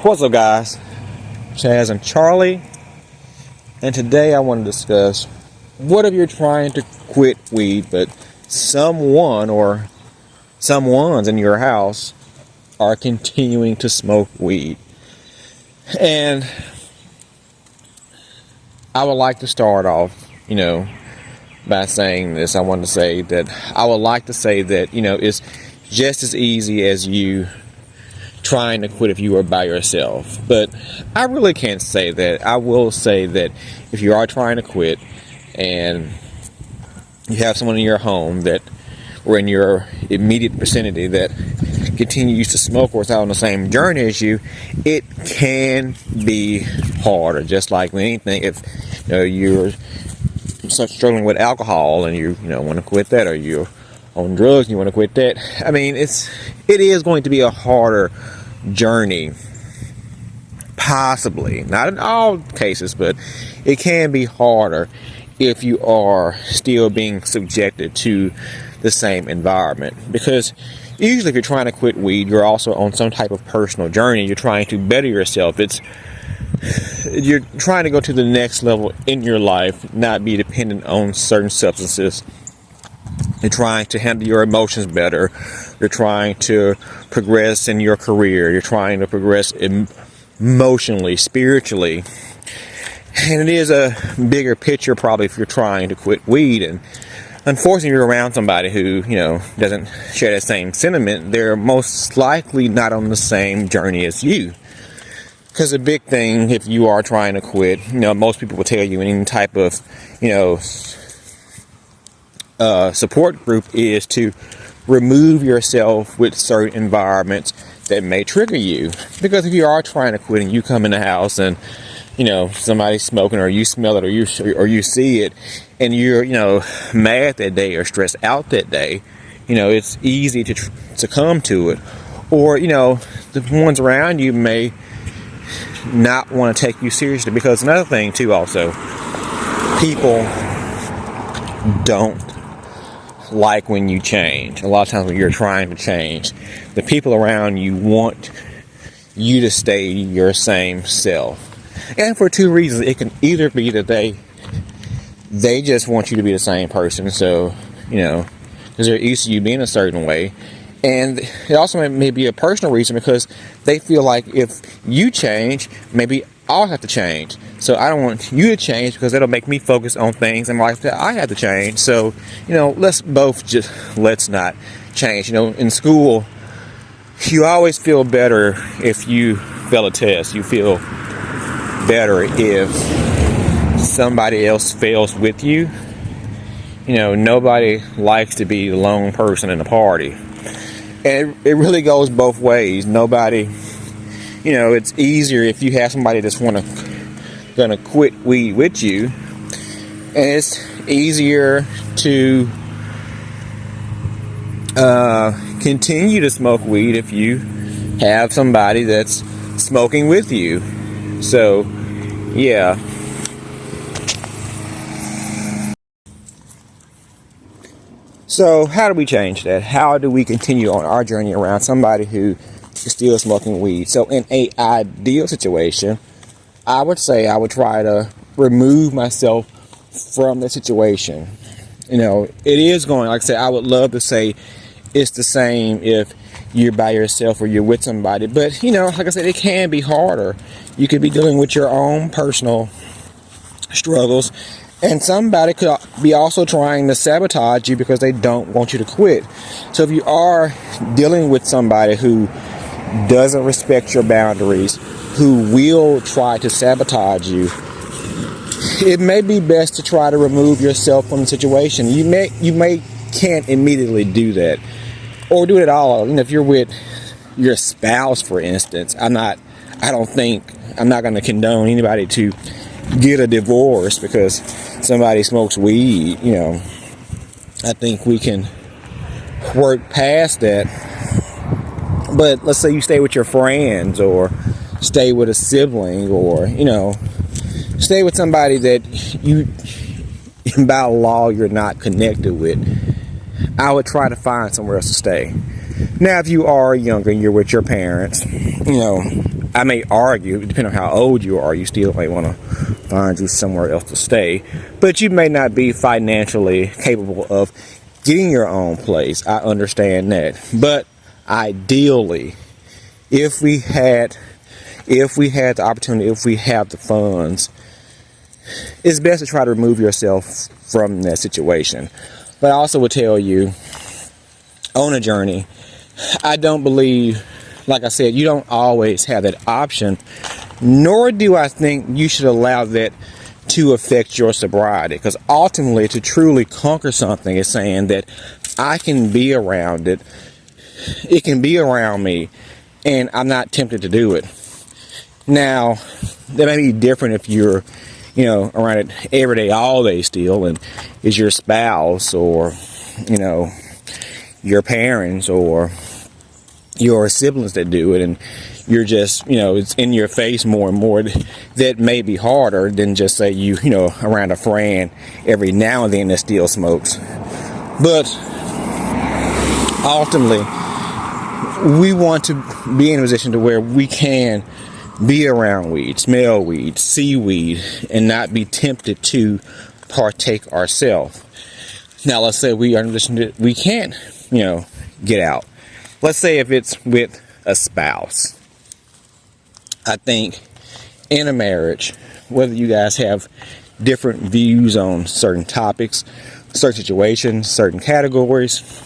What's up, guys? Chaz and Charlie, and today I want to discuss what if you're trying to quit weed, but someone or someone's in your house are continuing to smoke weed. And I would like to start off, by saying this. I want to say that I would like to say that, it's just as easy as you trying to quit if you are by yourself. But I really can't say that. I will say that if you are trying to quit and you have someone in your home that or in your immediate vicinity that continues to smoke or is out on the same journey as you, it can be harder. Just like with anything, if you're struggling with alcohol and you want to quit that, or you're on drugs and you want to quit that, I mean, it is going to be a harder journey, possibly not in all cases, but it can be harder if you are still being subjected to the same environment. Because usually if you're trying to quit weed, you're also on some type of personal journey. You're trying to better yourself. You're trying to go to the next level in your life, not be dependent on certain substances. You're trying to handle your emotions better. You're trying to progress in your career. You're trying to progress emotionally, spiritually. And it is a bigger picture probably if you're trying to quit weed. And unfortunately, you're around somebody who, doesn't share that same sentiment. They're most likely not on the same journey as you. Because the big thing, if you are trying to quit, most people will tell you in any type of, support group is to remove yourself with certain environments that may trigger you. Because if you are trying to quit and you come in the house and somebody's smoking, or you smell it, or you see it, and you're mad that day or stressed out that day, it's easy to succumb to it. Or the ones around you may not want to take you seriously. Because another thing too, also, people don't like when you change. A lot of times when you're trying to change, the people around you want you to stay your same self. And for two reasons. It can either be that they just want you to be the same person, so because they're used to you being a certain way. And it also may be a personal reason, because they feel like if you change, maybe I'll have to change. So I don't want you to change, because that'll make me focus on things in life that I have to change. So, let's not change. In school, you always feel better if you fail a test. You feel better if somebody else fails with you. Nobody likes to be the lone person in the party. And it really goes both ways. Nobody, it's easier if you have somebody that's gonna quit weed with you, and it's easier to continue to smoke weed if you have somebody that's smoking with you. So, yeah. So how do we change that? How do we continue on our journey around somebody who is still smoking weed? So in an ideal situation, I would say I would try to remove myself from the situation. It is going, like I said, I would love to say it's the same if you're by yourself or you're with somebody. But, like I said, it can be harder. You could be dealing with your own personal struggles. And somebody could be also trying to sabotage you because they don't want you to quit. So if you are dealing with somebody who doesn't respect your boundaries, who will try to sabotage you, it may be best to try to remove yourself from the situation. You may can't immediately do that, or do it at all. If you're with your spouse, for instance, I'm not going to condone anybody to get a divorce because somebody smokes weed. I think we can work past that. But let's say you stay with your friends, or stay with a sibling, or stay with somebody that you by law you're not connected with. I would try to find somewhere else to stay. Now, if you are younger and you're with your parents, I may argue, depending on how old you are, you still may want to find you somewhere else to stay, but you may not be financially capable of getting your own place. I understand that, but ideally, if we had the opportunity, if we have the funds, it's best to try to remove yourself from that situation. But I also would tell you, on a journey, I don't believe, like I said, you don't always have that option, nor do I think you should allow that to affect your sobriety. Because ultimately, to truly conquer something is saying that I can be around it, it can be around me, and I'm not tempted to do it. Now, that may be different if you're, around it every day, all day still, and is your spouse or, your parents or your siblings that do it, and you're just, it's in your face more and more. That may be harder than just say around a friend every now and then that still smokes. But ultimately, we want to be in a position to where we can be around weed, smell weed, see weed, and not be tempted to partake ourselves. Now, let's say we are in a position that we can't, get out. Let's say if it's with a spouse. I think in a marriage, whether you guys have different views on certain topics, certain situations, certain categories,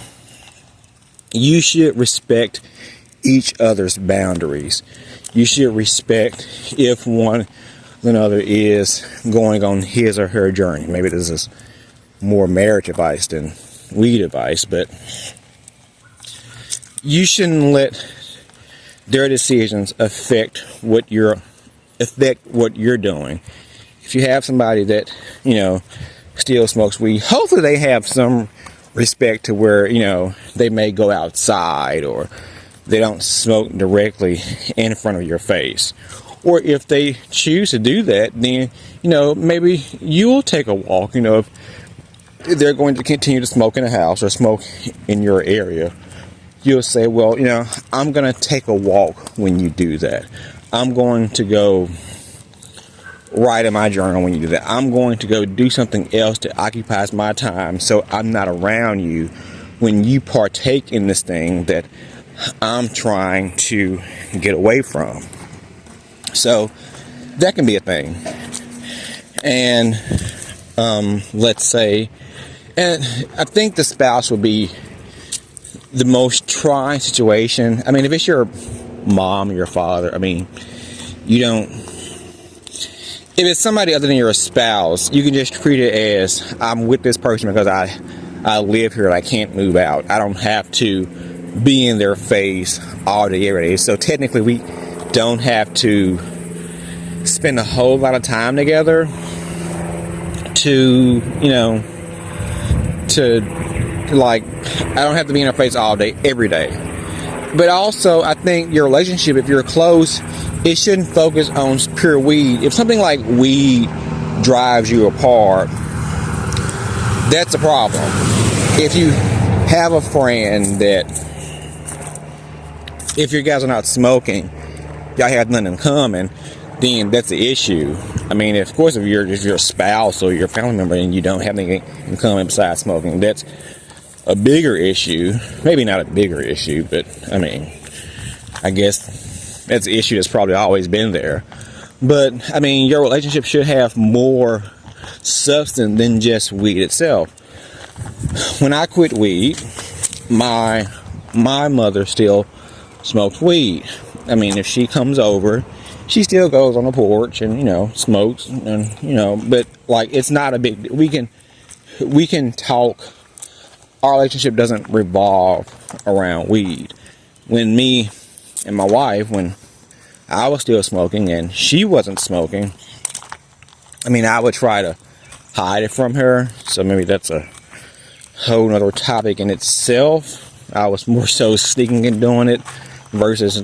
you should respect each other's boundaries. You should respect if one another is going on his or her journey. Maybe this is more marriage advice than weed advice, but you shouldn't let their decisions affect what you're doing. If you have somebody that, still smokes weed, hopefully they have some respect to where, they may go outside or they don't smoke directly in front of your face. Or if they choose to do that, then, maybe you'll take a walk. If they're going to continue to smoke in a house or smoke in your area, you'll say, well, I'm going to take a walk when you do that. I'm going to go write in my journal when you do that. I'm going to go do something else that occupies my time so I'm not around you when you partake in this thing that I'm trying to get away from. So that can be a thing. And let's say, and I think the spouse would be the most trying situation. I mean, if it's your mom or your father, if it's somebody other than your spouse, you can just treat it as, I'm with this person because I live here and I can't move out. I don't have to be in their face all day, every day. So technically, we don't have to spend a whole lot of time together to I don't have to be in their face all day, every day. But also, I think your relationship, if you're close, it shouldn't focus on pure weed. If something like weed drives you apart, that's a problem. If you have a friend that, if you guys are not smoking, y'all have nothing in common, then that's the issue. Of course, if you're your spouse or your family member and you don't have anything in common besides smoking, that's a bigger issue. Maybe not a bigger issue, but I guess that's an issue that's probably always been there. But your relationship should have more substance than just weed itself. When I quit weed, my mother still smokes weed. If she comes over, she still goes on the porch and smokes, and but it's not a big. We can talk. Our relationship doesn't revolve around weed. When me and my wife, when I was still smoking and she wasn't smoking, I would try to hide it from her. So maybe that's a whole nother topic in itself. I was more so sneaking and doing it versus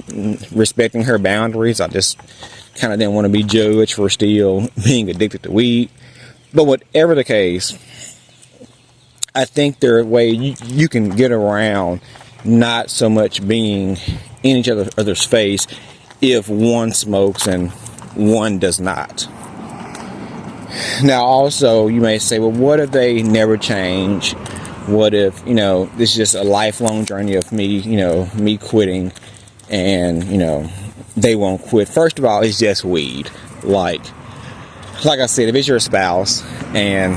respecting her boundaries. I just kind of didn't want to be judged for still being addicted to weed. But whatever the case, I think there are ways you can get around not so much being in each other's face if one smokes and one does not. Now, also, you may say, well, what if they never change? What if, this is just a lifelong journey of me, me quitting, and, they won't quit? First of all, it's just weed. Like I said, if it's your spouse and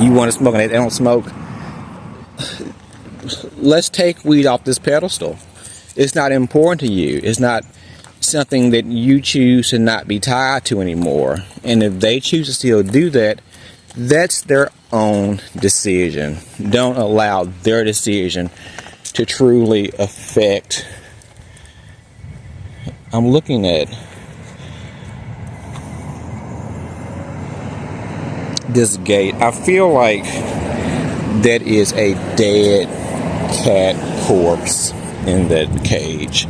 you want to smoke and they don't smoke, let's take weed off this pedestal. It's not important to you. It's not something that you choose to not be tied to anymore. And if they choose to still do that, that's their own decision. Don't allow their decision to truly affect. I'm looking at this gate. I feel like that is a dead cat corpse in that cage.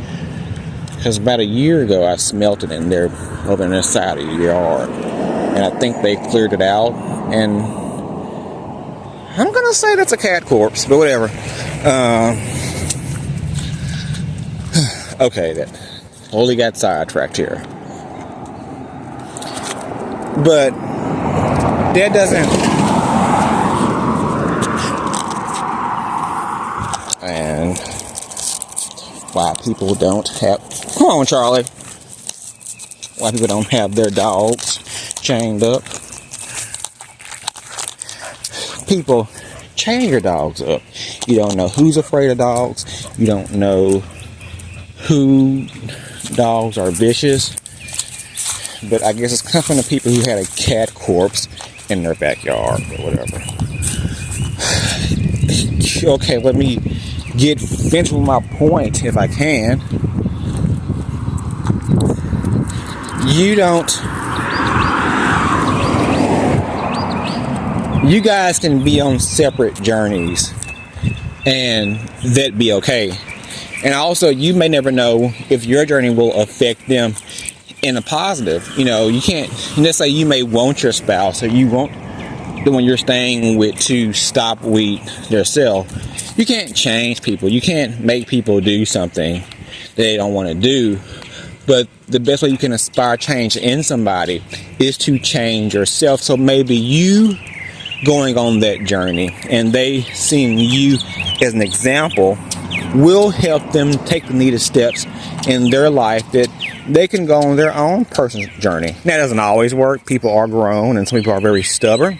Because about a year ago, I smelt it in there over on the side of the yard. And I think they cleared it out. And I'm going to say that's a cat corpse, but whatever. Okay, that totally got sidetracked here. But that doesn't... And why people don't have... Come on, Charlie. Why people don't have their dogs chained up. People, chain your dogs up. You don't know who's afraid of dogs. You don't know who dogs are vicious. But I guess it's coming from the people who had a cat corpse in their backyard or whatever. Okay, let me get finished with my point if I can. You guys can be on separate journeys and that'd be okay. And also, you may never know if your journey will affect them in a positive. You can't, let's say you may want your spouse or you want the one you're staying with to stop weed themselves. You can't change people. You can't make people do something they don't want to do. But the best way you can inspire change in somebody is to change yourself. So maybe you going on that journey and they seeing you as an example will help them take the needed steps in their life that they can go on their own personal journey. Now, that doesn't always work. People are grown and some people are very stubborn.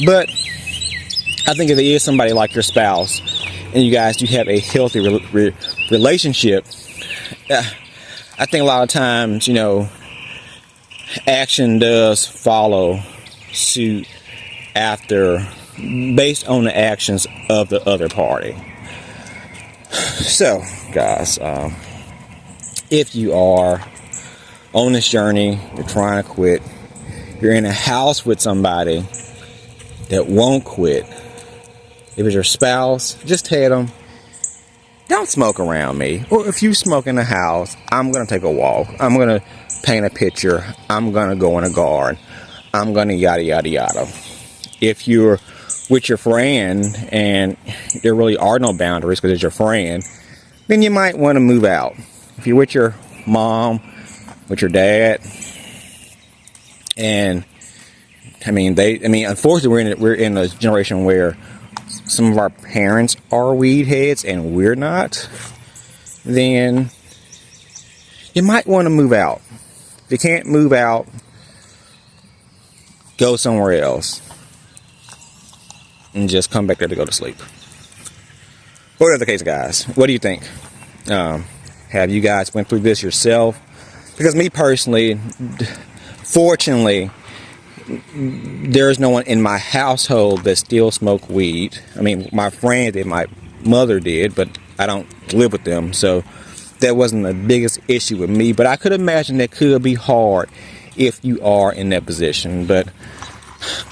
But I think if it is somebody like your spouse and you guys do have a healthy relationship, I think a lot of times, action does follow suit after, based on the actions of the other party. So, guys, if you are on this journey, you're trying to quit, you're in a house with somebody that won't quit, if it's your spouse, just tell them, don't smoke around me. Or if you smoke in the house, I'm going to take a walk. I'm going to paint a picture. I'm going to go in a garden. I'm going to yada, yada, yada. If you're with your friend and there really are no boundaries because it's your friend, then you might want to move out. If you're with your mom, with your dad, and unfortunately we're in a generation where some of our parents are weed heads and we're not, then you might want to move out. If you can't move out, go somewhere else and just come back there to go to sleep. Whatever the case, guys, what do you think? Have you guys went through this yourself? Because me personally, fortunately, there's no one in my household that still smoke weed. I mean, my friend and my mother did, but I don't live with them, so that wasn't the biggest issue with me. But I could imagine that could be hard if you are in that position. But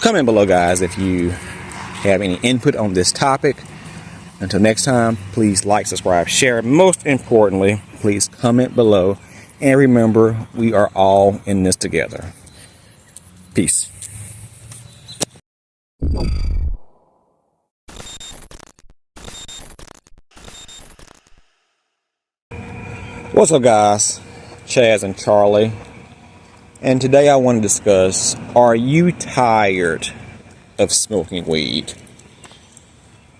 comment below, guys, if you have any input on this topic. Until next time, please like, subscribe, share. Most importantly, please comment below. And remember, we are all in this together. Peace. What's up, guys? Chaz and Charlie. And today I want to discuss, are you tired of smoking weed?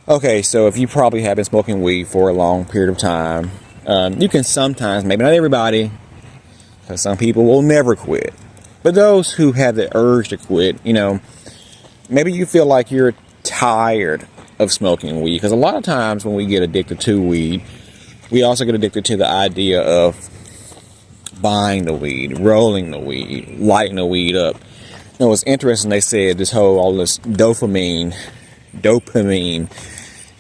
Okay, so if you probably have been smoking weed for a long period of time, you can sometimes, maybe not everybody, because some people will never quit. But those who have the urge to quit, maybe you feel like you're tired of smoking weed. Because a lot of times when we get addicted to weed, we also get addicted to the idea of buying the weed, rolling the weed, lighting the weed up. It's interesting, they said all this dopamine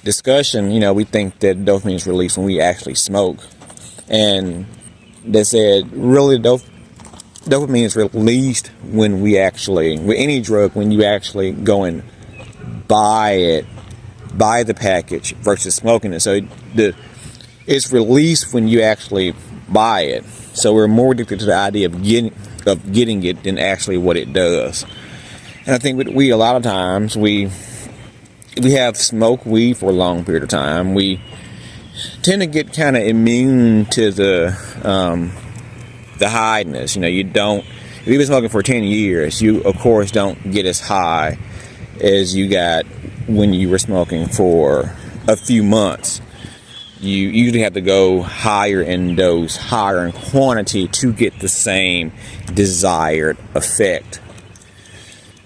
discussion, we think that dopamine is released when we actually smoke. And they said, really, dopamine is released when we actually, with any drug, when you actually go and buy the package versus smoking it. So it's released when you actually buy it. So we're more addicted to the idea of getting it than actually what it does. And I think with weed, a lot of times we have smoked weed for a long period of time. We tend to get kind of immune to the highness. If you've been smoking for 10 years, you of course don't get as high as you got when you were smoking for a few months. You usually have to go higher in dose, higher in quantity to get the same desired effect.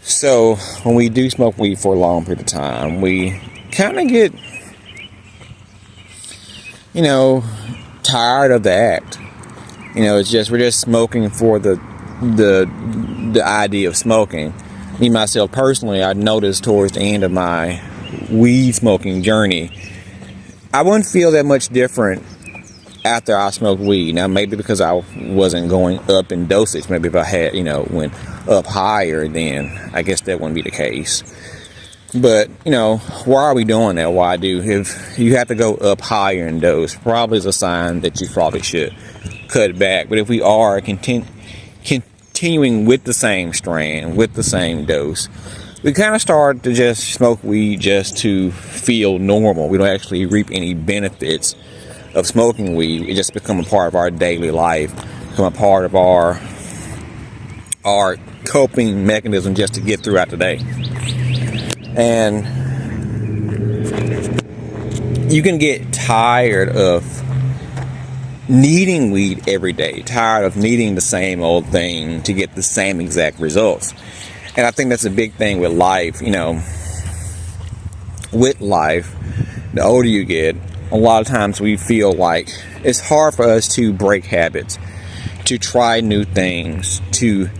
So when we do smoke weed for a long period of time, we kind of get, tired of the act. We're just smoking for the idea of smoking. Me, myself, personally, I noticed towards the end of my weed smoking journey, I wouldn't feel that much different after I smoked weed. Now, maybe because I wasn't going up in dosage. Maybe if I had, went up higher, then I guess that wouldn't be the case. But, why are we doing that? Why do? If you have to go up higher in dose, probably is a sign that you probably should cut back. But if we are continuing with the same strand, with the same dose, we kind of start to just smoke weed just to feel normal. We don't actually reap any benefits of smoking weed. It just become a part of our daily life, become a part of our coping mechanism just to get throughout the day. And you can get tired of needing weed every day, tired of needing the same old thing to get the same exact results. And I think that's a big thing with life. With life, the older you get, a lot of times we feel like it's hard for us to break habits, to try new things, to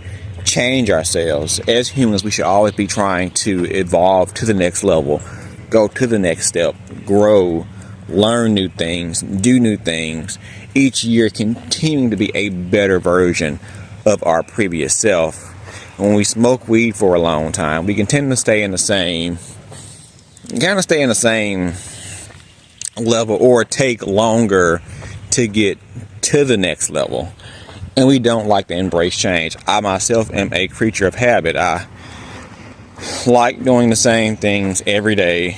change ourselves. As humans, we should always be trying to evolve to the next level, go to the next step, grow, learn new things, do new things. Each year continuing to be a better version of our previous self. When we smoke weed for a long time, we can tend to stay in the same level, or take longer to get to the next level. And we don't like to embrace change. I myself am a creature of habit. I like doing the same things every day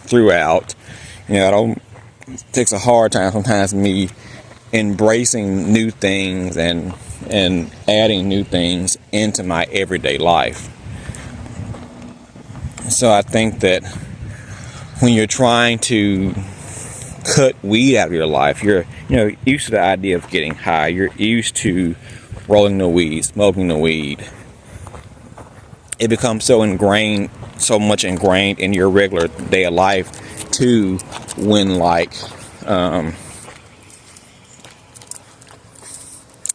throughout. It takes a hard time sometimes me embracing new things and adding new things into my everyday life. So I think that when you're trying to cut weed out of your life, you're used to the idea of getting high. You're used to rolling the weed, smoking the weed. It becomes so much ingrained in your regular day of life too, when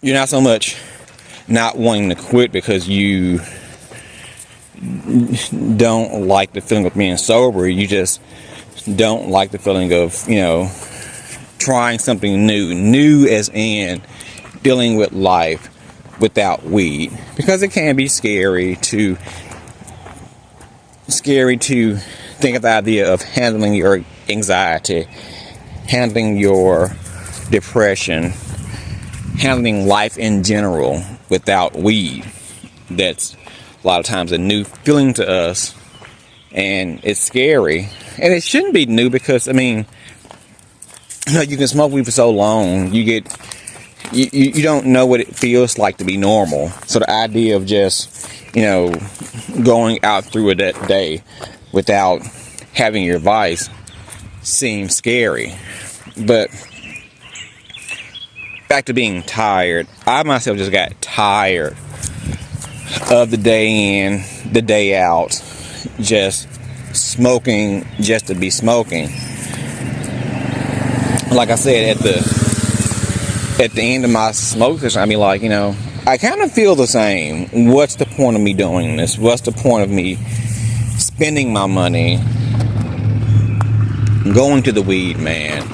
you're not so much not wanting to quit because you don't like the feeling of being sober. You just don't like the feeling of, trying something new as in dealing with life without weed, because it can be scary to think of the idea of handling your anxiety, handling your depression, handling life in general without weed. That's a lot of times a new feeling to us, and it's scary. And it shouldn't be new, because you can smoke weed for so long, you get you don't know what it feels like to be normal. So the idea of just, going out through a day without having your vice seems scary. But back to being tired, I myself just got tired of the day in, the day out, just smoking just to be smoking. Like I said, at the end of my smoke session, I'd be like, I kind of feel the same. What's the point of me doing this? What's the point of me spending my money going to the weed man,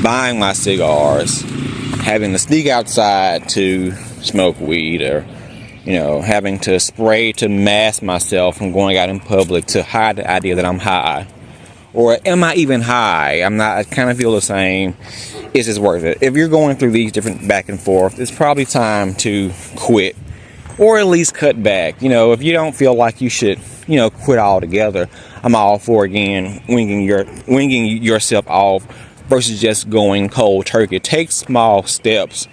buying my cigars, having to sneak outside to smoke weed, or having to spray to mask myself from going out in public to hide the idea that I'm high? Or am I even high? I'm not. I kind of feel the same. Is this worth it? If you're going through these different back and forth, it's probably time to quit, or at least cut back. If you don't feel like you should, quit altogether, I'm all for, again, winging yourself off versus just going cold turkey. Take small steps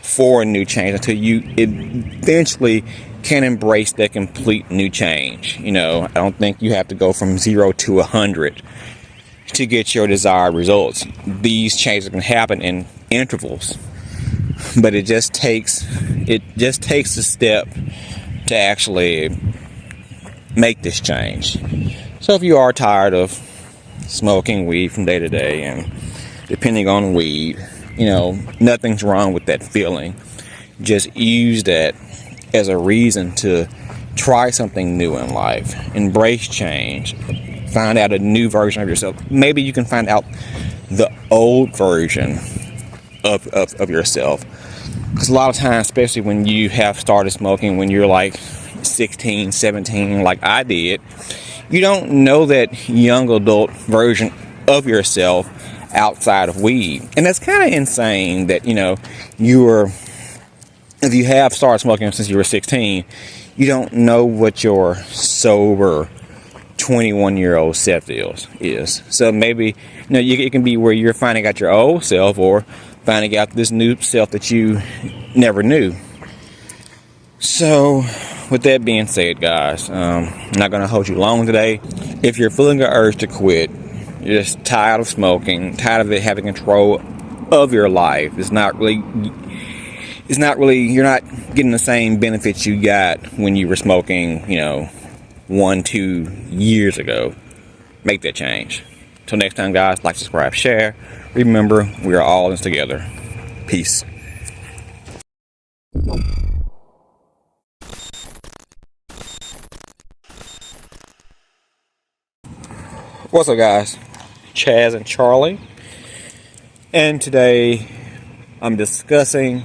for a new change until you eventually can embrace that complete new change. I don't think you have to go from 0 to 100 to get your desired results. These changes can happen in intervals, but it just takes a step to actually make this change. So if you are tired of smoking weed from day to day and depending on weed, nothing's wrong with that feeling. Just use that as a reason to try something new in life, embrace change, find out a new version of yourself. Maybe you can find out the old version of yourself, because a lot of times, especially when you have started smoking when you're like 16, 17, like I did, you don't know that young adult version of yourself outside of weed. And that's kind of insane that if you have started smoking since you were 16, you don't know what your sober 21-year-old self is. So maybe it can be where you're finding out your old self, or finding out this new self that you never knew. So with that being said, guys, I'm not going to hold you long today. If you're feeling the urge to quit, you're just tired of smoking, tired of it having control of your life, you're not getting the same benefits you got when you were smoking, 1-2 years ago, make that change. Till next time, guys, like, subscribe, share. Remember, we are all in this together. Peace. What's up, guys? Chaz and Charlie. And today I'm discussing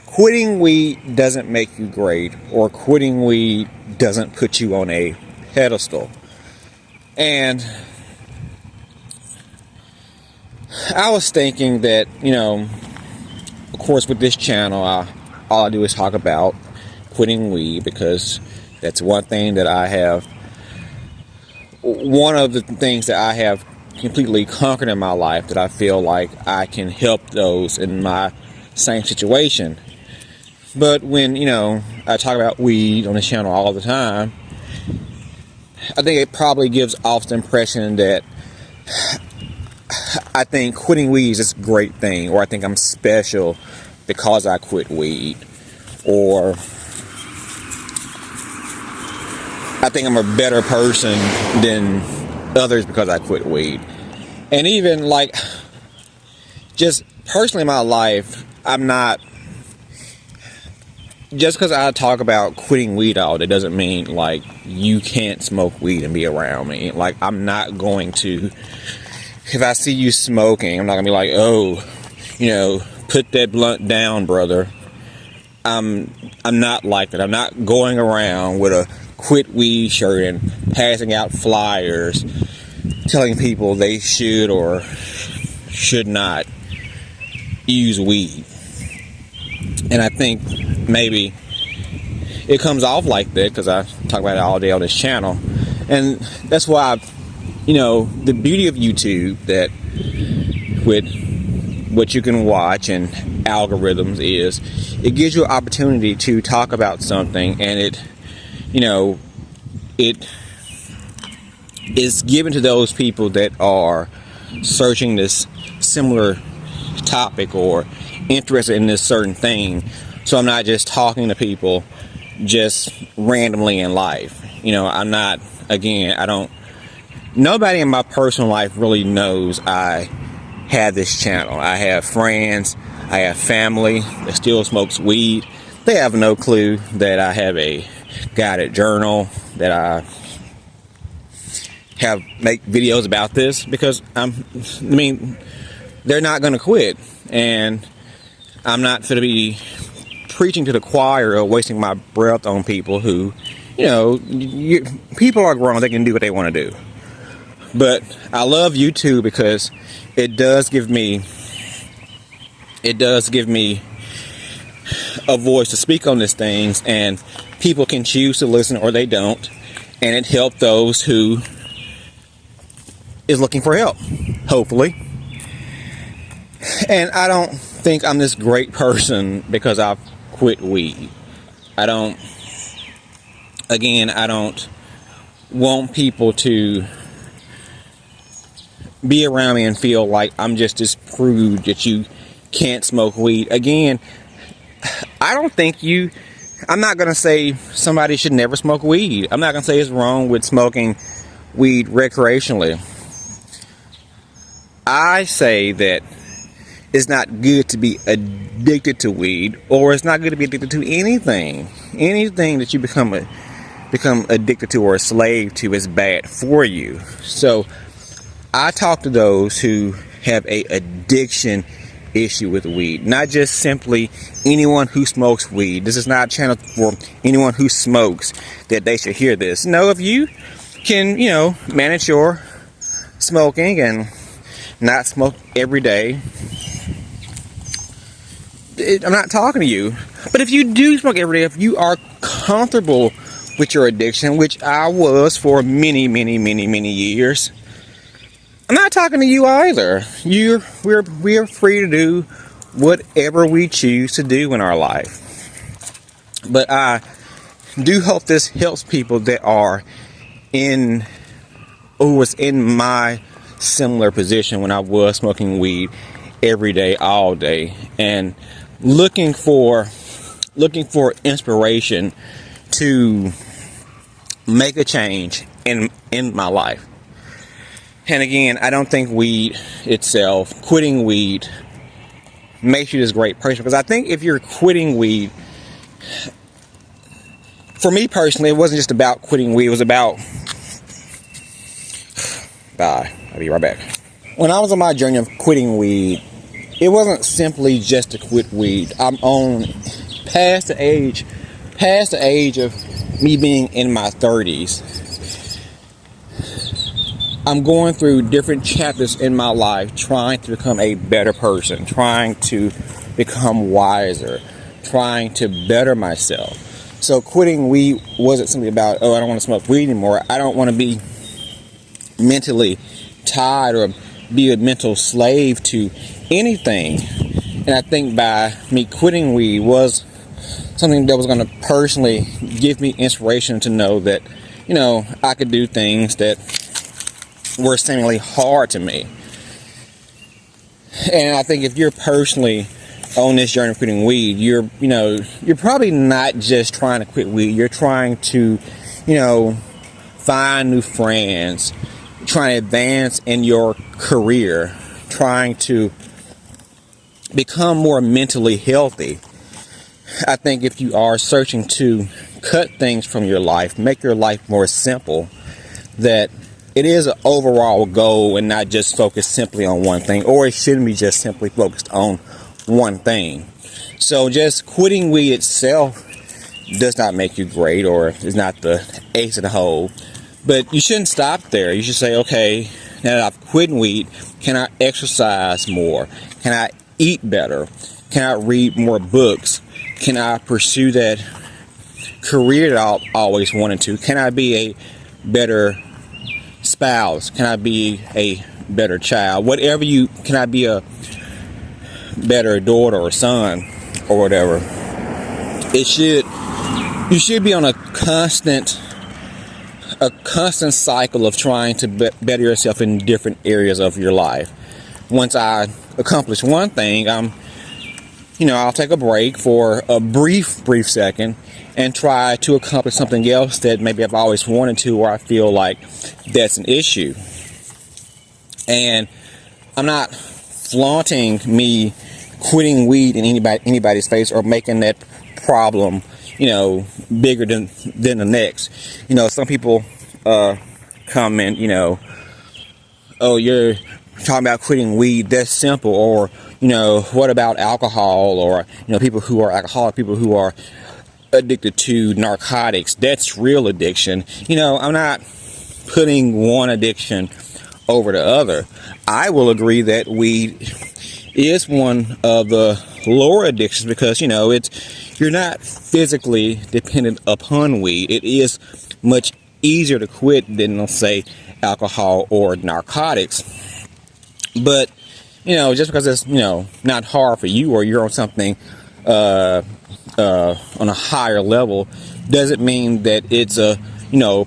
quitting weed doesn't make you great, or quitting weed doesn't put you on a pedestal. And I was thinking that, of course, with this channel, all I do is talk about quitting weed, because that's one of the things that I have completely conquered in my life, that I feel like I can help those in my same situation. But when, I talk about weed on this channel all the time, I think it probably gives off the impression that I think quitting weed is this great thing, or I think I'm special because I quit weed, or I think I'm a better person than others because I quit weed. And even just personally in my life, I'm not, just because I talk about quitting weed all, that doesn't mean you can't smoke weed and be around me. I'm not going to, if I see you smoking, I'm not gonna be like, oh, put that blunt down, brother. I'm not like that. I'm not going around with a quit weed shirt and passing out flyers telling people they should or should not use weed. And I think maybe it comes off like that because I talk about it all day on this channel. And that's why the beauty of YouTube, that with what you can watch and algorithms is it gives you an opportunity to talk about something, and it is given to those people that are searching this similar topic or interested in this certain thing. So I'm not just talking to people just randomly in life. Nobody in my personal life really knows I have this channel. I have friends, I have family that still smokes weed. They have no clue that I have a guided journal, that I make videos about this, because they're not going to quit, and I'm not going to be preaching to the choir or wasting my breath on people who, people are grown, they can do what they want to do. But I love YouTube because it does give me a voice to speak on these things, and people can choose to listen or they don't, and it helps those who is looking for help, hopefully. And I don't think I'm this great person because I've quit weed. I don't want people to be around me and feel like I'm just this prude that you can't smoke weed. Again, I'm not going to say somebody should never smoke weed. I'm not going to say it's wrong with smoking weed recreationally. I say that it's not good to be addicted to weed, or it's not good to be addicted to anything. Anything that you become addicted to or a slave to is bad for you. So I talk to those who have a addiction issue with weed, not just simply anyone who smokes weed. This is not a channel for anyone who smokes that they should hear this. No, if you can, manage your smoking and not smoke every day, I'm not talking to you. But if you do smoke every day, if you are comfortable with your addiction, which I was for many, many, many, many years, I'm not talking to you either. We're free to do whatever we choose to do in our life. But I do hope this helps people that are who was in my similar position when I was smoking weed every day, all day, and looking for inspiration to make a change in my life. And again, I don't think weed itself, quitting weed, makes you this great person. Because I think if you're quitting weed, for me personally, it wasn't just about quitting weed. It was about... Bye. I'll be right back. When I was on my journey of quitting weed, it wasn't simply just to quit weed. I'm on past the age of me being in my 30s. I'm going through different chapters in my life, trying to become a better person, trying to become wiser, trying to better myself. So quitting weed wasn't simply about, I don't want to smoke weed anymore. I don't want to be mentally tied or be a mental slave to anything. And I think by me quitting weed was something that was going to personally give me inspiration to know that, I could do things that were seemingly hard to me. And I think if you're personally on this journey of quitting weed, you're probably not just trying to quit weed. You're trying to, find new friends, trying to advance in your career, trying to become more mentally healthy. I think if you are searching to cut things from your life, make your life more simple, that it is an overall goal and not just focused simply on one thing, or it shouldn't be just simply focused on one thing. So just quitting weed itself does not make you great, or is not the ace in the hole. But you shouldn't stop there. You should say, okay, now that I've quit weed, can I exercise more? Can I eat better? Can I read more books? Can I pursue that career that I've always wanted to? Can I be a better spouse? Can I be a better child? Can I be a better daughter or son or whatever, you should be on a constant cycle of trying to better yourself in different areas of your life. Once I accomplish one thing, I'll take a break for a brief second and try to accomplish something else that maybe I've always wanted to, or I feel like that's an issue. And I'm not flaunting me quitting weed in anybody's face or making that problem, bigger than the next. Some people comment, oh, you're talking about quitting weed, that's simple. Or, what about alcohol? Or, people who are alcoholic, people who are addicted to narcotics, that's real addiction. I'm not putting one addiction over the other. I will agree that weed is one of the lower addictions because, you're not physically dependent upon weed. It is much easier to quit than, let's say, alcohol or narcotics. But, just because it's, not hard for you, or you're on something on a higher level, doesn't mean that it's a,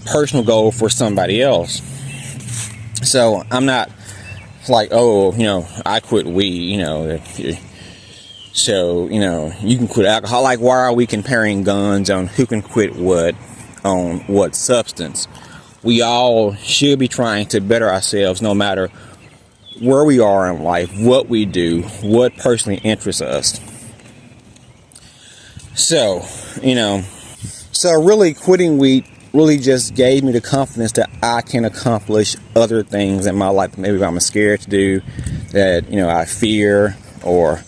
personal goal for somebody else. So I'm not like, oh, I quit weed, so, you can quit alcohol. Like, why are we comparing guns on who can quit what on what substance? We all should be trying to better ourselves no matter where we are in life, what we do, what personally interests us. So, so really quitting weed really just gave me the confidence that I can accomplish other things in my life. Maybe I'm scared to do that, I fear or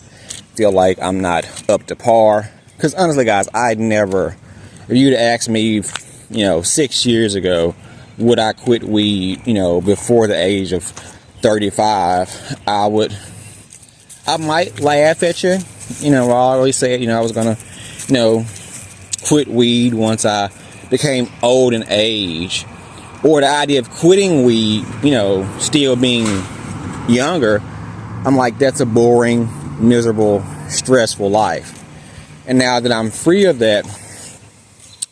feel like I'm not up to par. Because honestly, guys, I'd never, if you'd asked me, 6 years ago, would I quit weed, before the age of 35, I might laugh at you. I always said, I was gonna, quit weed once I became old in age. Or the idea of quitting weed, still being younger, I'm like, that's a boring, miserable, stressful life. And now that I'm free of that,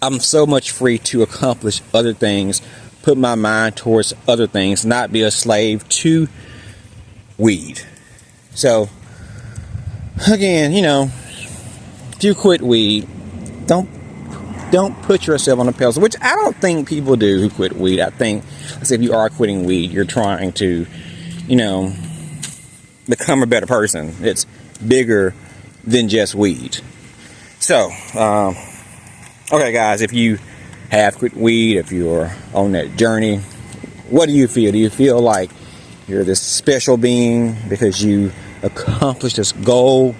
I'm so much free to accomplish other things, put my mind towards other things, not be a slave to weed. So, again, if you quit weed, don't put yourself on a pedestal, which I don't think people do who quit weed. I think, let's say, if you are quitting weed, you're trying to, become a better person. It's bigger than just weed. So, okay, guys, if you have quit weed, if you're on that journey, what do you feel? Do you feel like you're this special being because you accomplished this goal?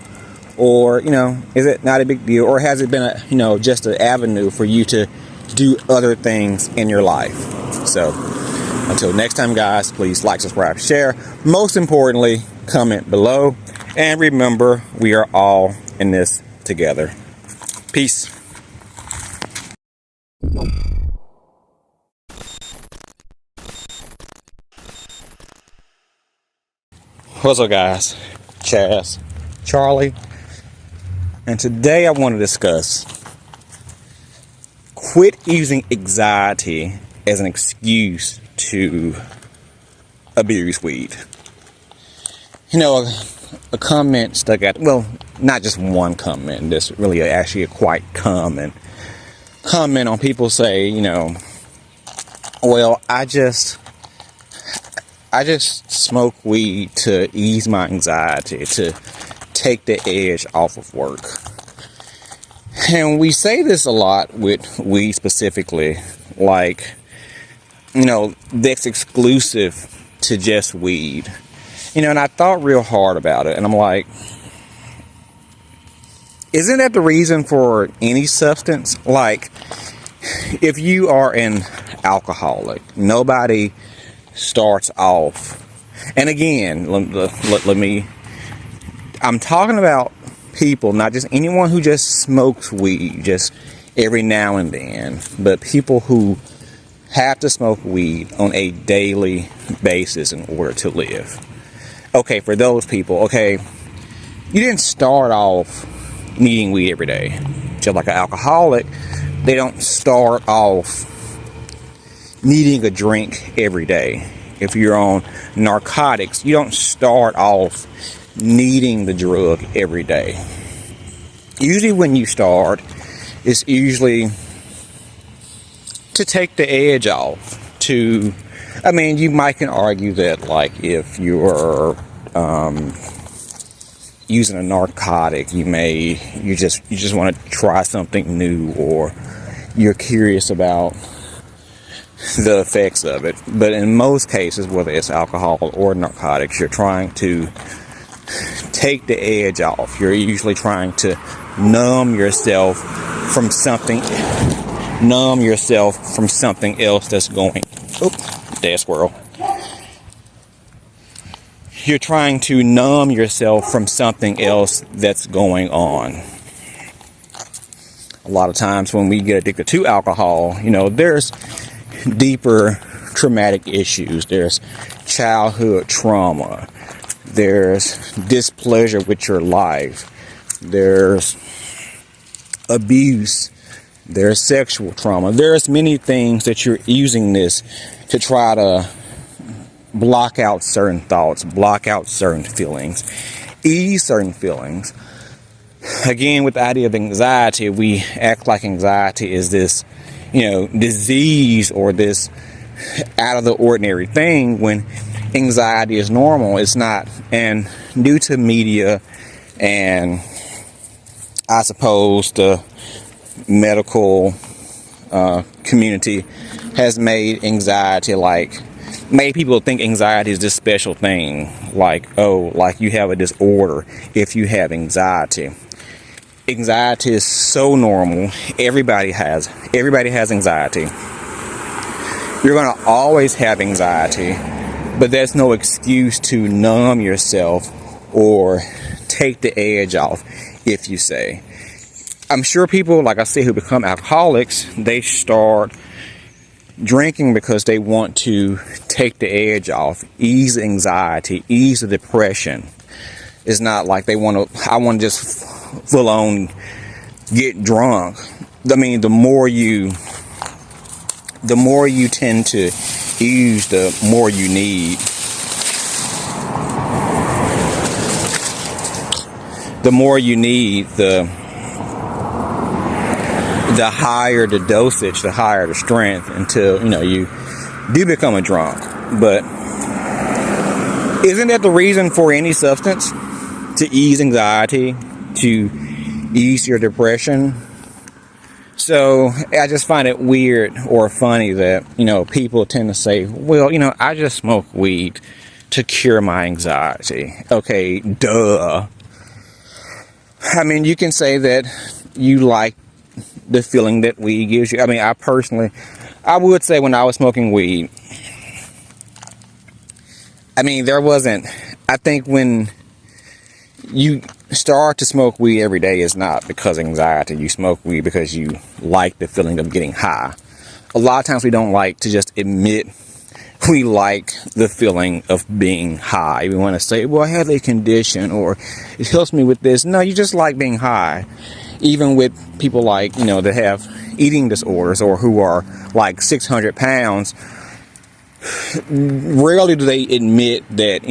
Or, is it not a big deal? Or has it been just an avenue for you to do other things in your life? So, until next time, guys, please like, subscribe, share. Most importantly, comment below. And remember, we are all in this together. Peace. What's up, guys? Chaz, Charlie. And today I want to discuss quit using anxiety as an excuse to abuse weed. A comment stuck out, well, not just one comment, this really actually a quite common comment on people say, well, I just smoke weed to ease my anxiety, to take the edge off of work. And we say this a lot with weed specifically, like, that's exclusive to just weed. And I thought real hard about it, and I'm like, isn't that the reason for any substance? Like, if you are an alcoholic, nobody starts off, and again, let me, I'm talking about people, not just anyone who just smokes weed just every now and then, but people who have to smoke weed on a daily basis in order to live. Okay, for those people, okay, You didn't start off needing weed every day. Just like an alcoholic, they don't start off needing a drink every day. If you're on narcotics, you don't start off needing the drug every day. Usually when you start, it's usually to take the edge off. You might can argue that, like, if you're using a narcotic, you just want to try something new, or you're curious about the effects of it. But in most cases, whether it's alcohol or narcotics, you're trying to take the edge off. You're usually trying to numb yourself from something else that's going. Dead squirrel. You're trying to numb yourself from something else that's going on. A lot of times when we get addicted to alcohol, there's deeper traumatic issues. There's childhood trauma. There's displeasure with your life. There's abuse. There's sexual trauma. There's many things that you're using this to try to block out certain thoughts, block out certain feelings, ease certain feelings. Again, with the idea of anxiety, we act like anxiety is this, disease or this out of the ordinary thing, when anxiety is normal. It's not. And due to media and, I suppose, the medical community has made people think anxiety is this special thing, like you have a disorder if you have anxiety. Anxiety is so normal. Everybody has anxiety. You're going to always have anxiety, but there's no excuse to numb yourself or take the edge off, if you say. I'm sure people, like I say, who become alcoholics, they start drinking because they want to take the edge off, ease anxiety, ease the depression. It's not like I want to just full on get drunk. I mean, the more you tend to use, the more you need. The more you need, the higher the dosage, the higher the strength, until you do become a drunk. But isn't that the reason for any substance? To ease anxiety, to ease your depression. So I just find it weird or funny that people tend to say, well, I just smoke weed to cure my anxiety. Okay, duh. I mean, you can say that you like the feeling that weed gives you. I mean, I would say when I was smoking weed, I think when you start to smoke weed every day, is not because of anxiety. You smoke weed because you like the feeling of getting high. A lot of times we don't like to just admit we like the feeling of being high. We want to say, well, I have a condition, or it helps me with this. No, you just like being high. Even with people like, that have eating disorders or who are like 600 pounds, rarely do they admit that,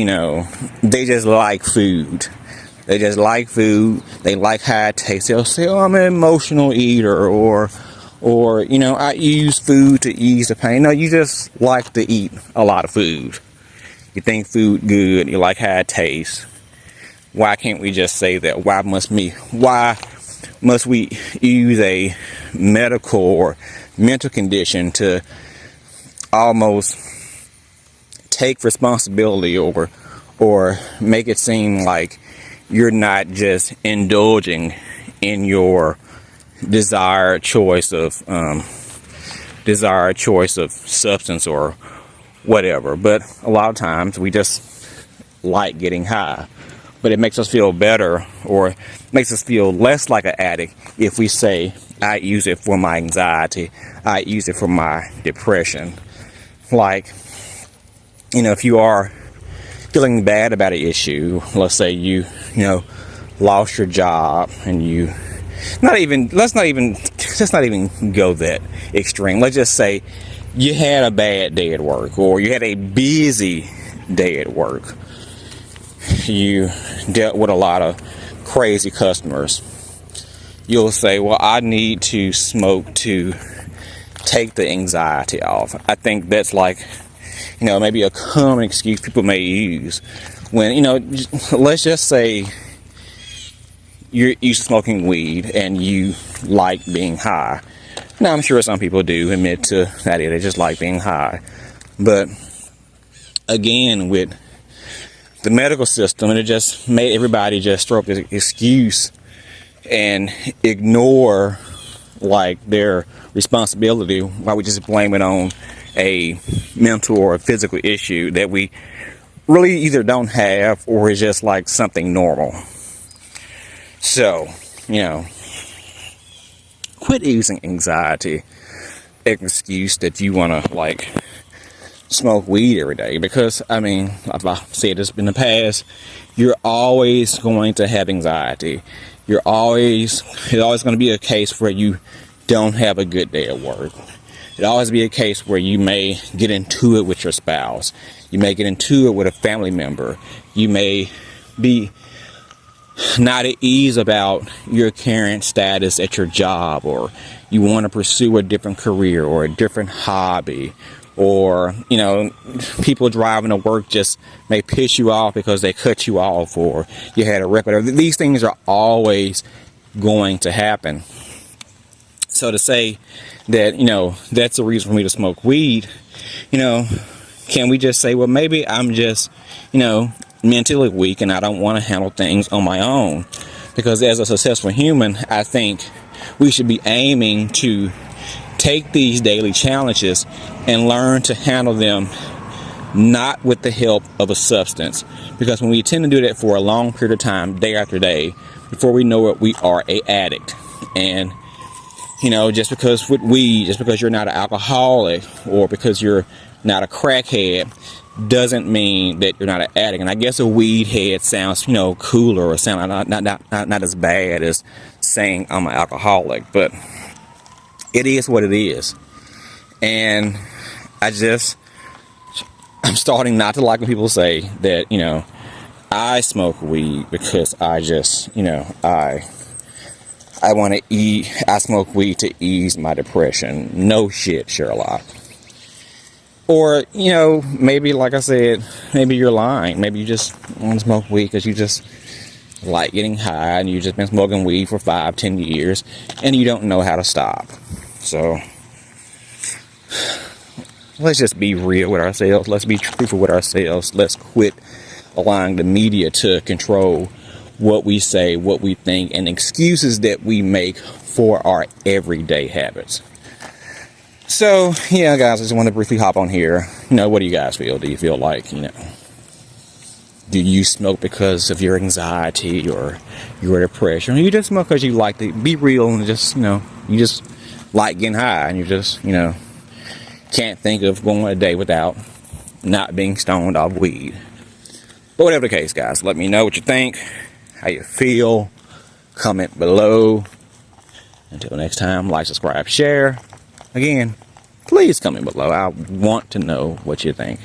they just like food. They just like food. They like how it tastes. They'll say, oh, I'm an emotional eater, or I use food to ease the pain. No, you just like to eat a lot of food. You think food good. You like how it tastes. Why can't we just say that? Why must we use a medical or mental condition to almost take responsibility or make it seem like you're not just indulging in your desired choice of substance or whatever? But a lot of times we just like getting high. But it makes us feel better, or makes us feel less like an addict if we say, I use it for my anxiety, I use it for my depression. Like, if you are feeling bad about an issue, let's say you lost your job and you let's not even go that extreme. Let's just say you had a bad day at work, or you had a busy day at work. You dealt with a lot of crazy customers. You'll say, well, I need to smoke to take the anxiety off. I think that's like, maybe a common excuse people may use when, let's just say you're used to smoking weed and you like being high. Now, I'm sure some people do admit to that. They just like being high. But again, with the medical system, and it just made everybody just throw up this excuse and ignore like their responsibility, while we just blame it on a mental or a physical issue that we really either don't have or is just like something normal. So, quit using anxiety as an excuse that you want to like smoke weed every day, because I've said this in the past, you're always going to have anxiety. It's always going to be a case where you don't have a good day at work. It'll always be a case where you may get into it with your spouse. You may get into it with a family member. You may be not at ease about your current status at your job, or you want to pursue a different career or a different hobby, or people driving to work just may piss you off because they cut you off, or you had a repetitive. These things are always going to happen. So to say that that's a reason for me to smoke weed, can we just say, well, maybe I'm just mentally weak and I don't want to handle things on my own? Because as a successful human, I think we should be aiming to take these daily challenges and learn to handle them not with the help of a substance. Because when we tend to do that for a long period of time, day after day, before we know it, we are an addict. And just because with weed, just because you're not an alcoholic or because you're not a crackhead, doesn't mean that you're not an addict. And I guess a weed head sounds, cooler, or sound not as bad as saying I'm an alcoholic, but it is what it is. And I'm starting not to like when people say that, I smoke weed because I just, I want to I smoke weed to ease my depression. No shit, Sherlock. Or, maybe, like I said, maybe you're lying. Maybe you just want to smoke weed because you just like getting high and you've just been smoking weed for 5-10 years and you don't know how to stop. So, let's just be real with ourselves. Let's be truthful with ourselves. Let's quit allowing the media to control what we say, what we think, and excuses that we make for our everyday habits. So, yeah, guys, I just want to briefly hop on here. What do you guys feel? Do you feel like, do you smoke because of your anxiety or your depression? Or you just smoke because you like to be real and just, you just like getting high and you just, can't think of going a day without not being stoned off weed. But whatever the case, guys, let me know what you think, how you feel. Comment below. Until next time, like, subscribe, share. Again, please comment below. I want to know what you think.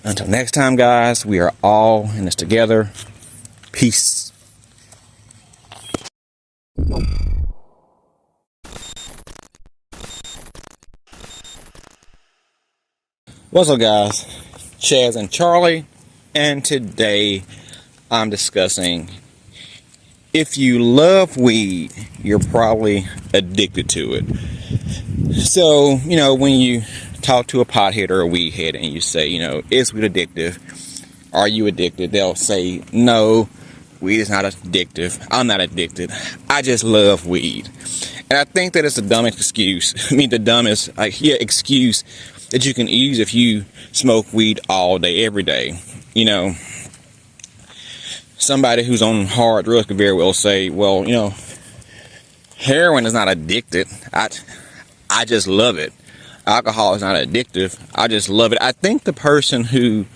Until next time, guys, we are all in this together. Peace. What's up, guys? Chaz and Charlie, and today I'm discussing, if you love weed, you're probably addicted to it. So, when you talk to a pothead or a weed head and you say, is weed addictive? Are you addicted? They'll say, no, weed is not addictive. I'm not addicted. I just love weed. And I think that it's the dumbest excuse. The dumbest excuse that you can use if you smoke weed all day, every day. Somebody who's on hard drugs could very well say, well, heroin is not addicted. I just love it. Alcohol is not addictive. I just love it. I think the person who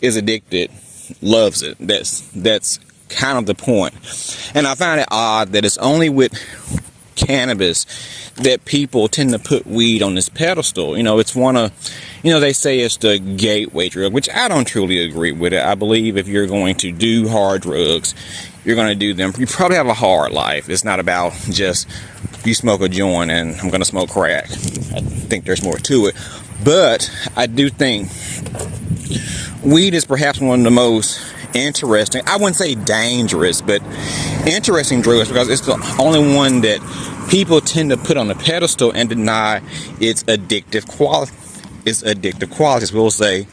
is addicted loves it. That's kind of the point. And I find it odd that it's only with cannabis that people tend to put weed on this pedestal. It's one of, they say it's the gateway drug, which I don't truly agree with it. I believe if you're going to do hard drugs, you're going to do them. You probably have a hard life. It's not about just you smoke a joint and I'm going to smoke crack. I think there's more to it. But I do think weed is perhaps one of the most interesting, I wouldn't say dangerous, but interesting drugs, because it's the only one that people tend to put on the pedestal and deny its addictive quality. Its addictive qualities. We'll say,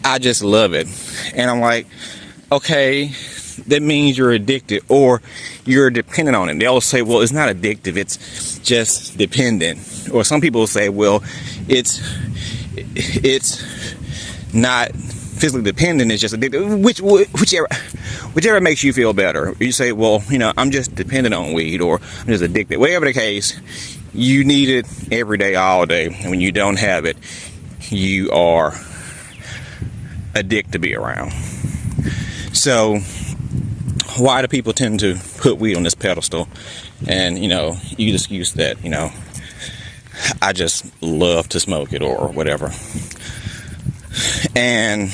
I just love it. And I'm like, okay, that means you're addicted or you're dependent on it. They'll say, well, it's not addictive, it's just dependent. Or some people say, well, it's not physically dependent, it's just addictive. Whichever makes you feel better. You say, well, I'm just dependent on weed, or I'm just addicted. Whatever the case, you need it every day, all day. And when you don't have it, you are addicted to be around. So why do people tend to put weed on this pedestal? And you excuse that, I just love to smoke it or whatever. And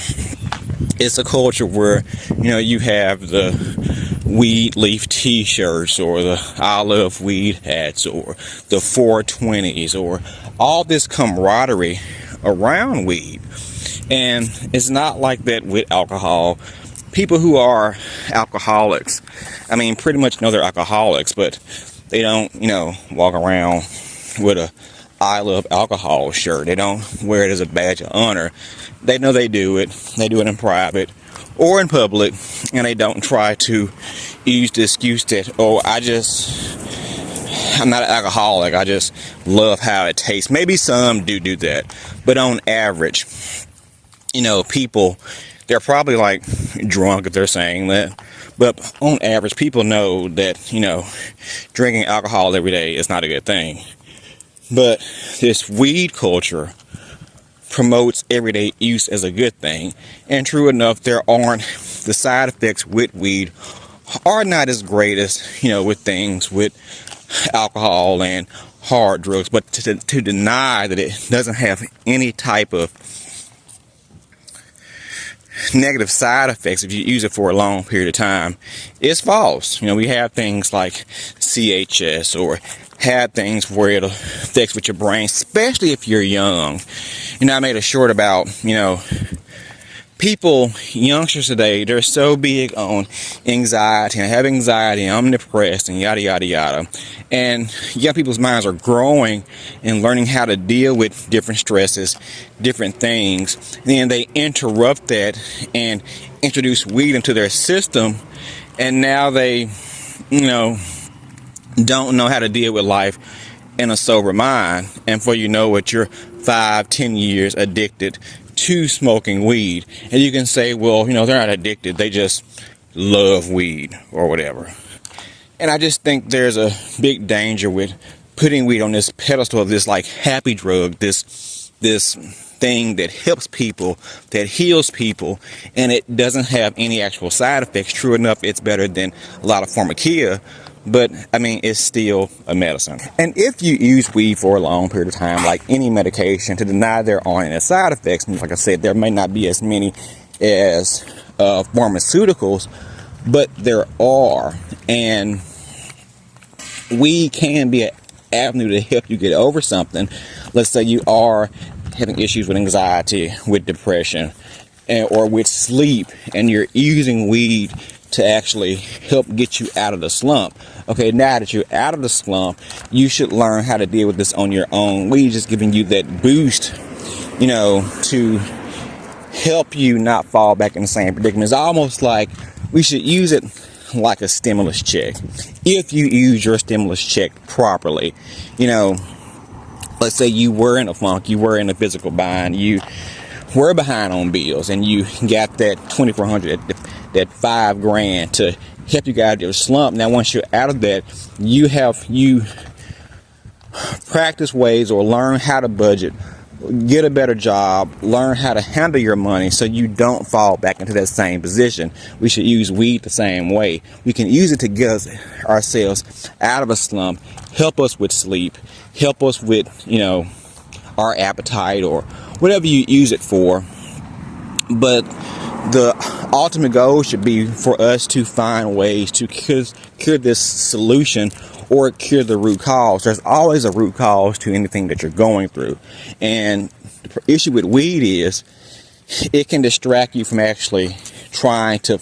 it's a culture where you have the weed leaf t-shirts, or the I love weed hats, or the 420s, or all this camaraderie around weed. And it's not like that with alcohol. People who are alcoholics, pretty much know they're alcoholics, but they don't walk around with a I love alcohol shirt. They don't wear it as a badge of honor. They know they do it in private or in public, and they don't try to use the excuse that, I'm not an alcoholic, I just love how it tastes. Maybe some do that, but on average, people, they're probably like drunk if they're saying that, but on average, people know that, drinking alcohol every day is not a good thing. But this weed culture promotes everyday use as a good thing. And true enough, the side effects with weed are not as great as, with things with alcohol and hard drugs. But to deny that it doesn't have any type of negative side effects if you use it for a long period of time is false. We have things like CHS, or had things where it affects with your brain, especially if you're young. I made a short about, youngsters today, they're so big on anxiety, and I have anxiety, and I'm depressed, and yada, yada, yada. And young people's minds are growing and learning how to deal with different stresses, different things. And then they interrupt that and introduce weed into their system, and now they, don't know how to deal with life in a sober mind. And for you're 5-10 years addicted to smoking weed. And you can say, well, they're not addicted, they just love weed or whatever. And I just think there's a big danger with putting weed on this pedestal of this like happy drug, this thing that helps people, that heals people, and it doesn't have any actual side effects. True enough, it's better than a lot of pharmacia, but it's still a medicine. And if you use weed for a long period of time, like any medication, to deny there aren't any side effects, like I said, there may not be as many as pharmaceuticals, but there are. And weed can be an avenue to help you get over something. Let's say you are having issues with anxiety, with depression, or with sleep, and you're using weed to actually help get you out of the slump. Okay, now that you're out of the slump, you should learn how to deal with this on your own. Weed just giving you that boost, to help you not fall back in the same predicament. It's almost like we should use it like a stimulus check. If you use your stimulus check properly, let's say you were in a funk, you were in a physical bind, you were behind on bills, and you got that $2,400, that $5,000 to help you get out of your slump. Now, once you're out of that, you practice ways or learn how to budget, get a better job, learn how to handle your money so you don't fall back into that same position. We should use weed the same way. We can use it to get ourselves out of a slump, help us with sleep, help us with, our appetite or whatever you use it for. But the ultimate goal should be for us to find ways to cure this solution or cure the root cause. There's always a root cause to anything that you're going through. And the issue with weed is it can distract you from actually trying to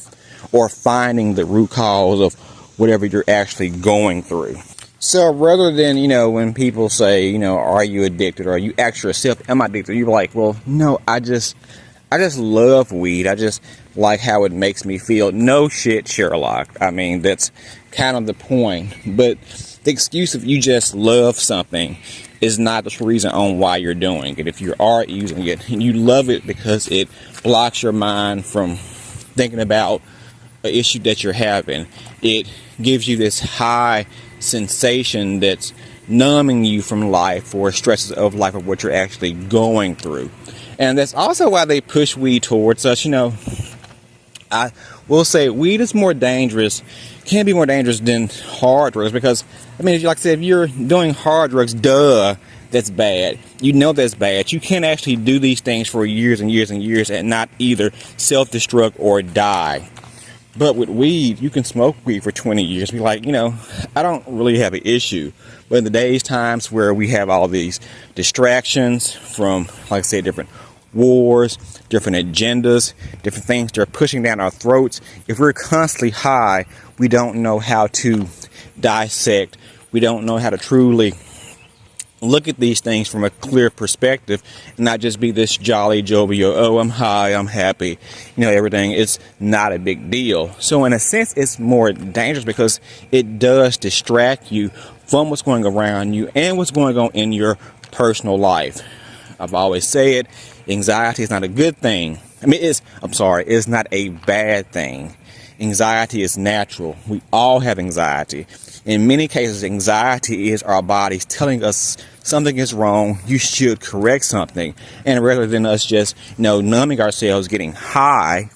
or finding the root cause of whatever you're actually going through. So rather than, when people say, are you addicted, or you ask yourself, am I addicted? You're like, well, no, I just love weed. I just like how it makes me feel. No shit, Sherlock. I mean, that's kind of the point. But the excuse of you just love something is not the reason on why you're doing it. If you are using it and you love it because it blocks your mind from thinking about an issue that you're having, it gives you this high sensation that's numbing you from life or stresses of life of what you're actually going through. And that's also why they push weed towards us. I will say weed is more dangerous, can be more dangerous than hard drugs, because, like I said, if you're doing hard drugs, that's bad. That's bad. You can't actually do these things for years and years and years and not either self-destruct or die. But with weed, you can smoke weed for 20 years. Be like, I don't really have an issue. But in the days, times where we have all these distractions from, like I said, different wars, different agendas, different things they're pushing down our throats. If we're constantly high, we don't know how to dissect. We don't know how to truly look at these things from a clear perspective and not just be this jolly jovial, oh, I'm high, I'm happy, everything. It's not a big deal. So in a sense, it's more dangerous because it does distract you from what's going around you and what's going on in your personal life. I've always said anxiety is not a good thing. It's not a bad thing. Anxiety is natural. We all have anxiety. In many cases, anxiety is our bodies telling us something is wrong, you should correct something. And rather than us just, numbing ourselves, getting high,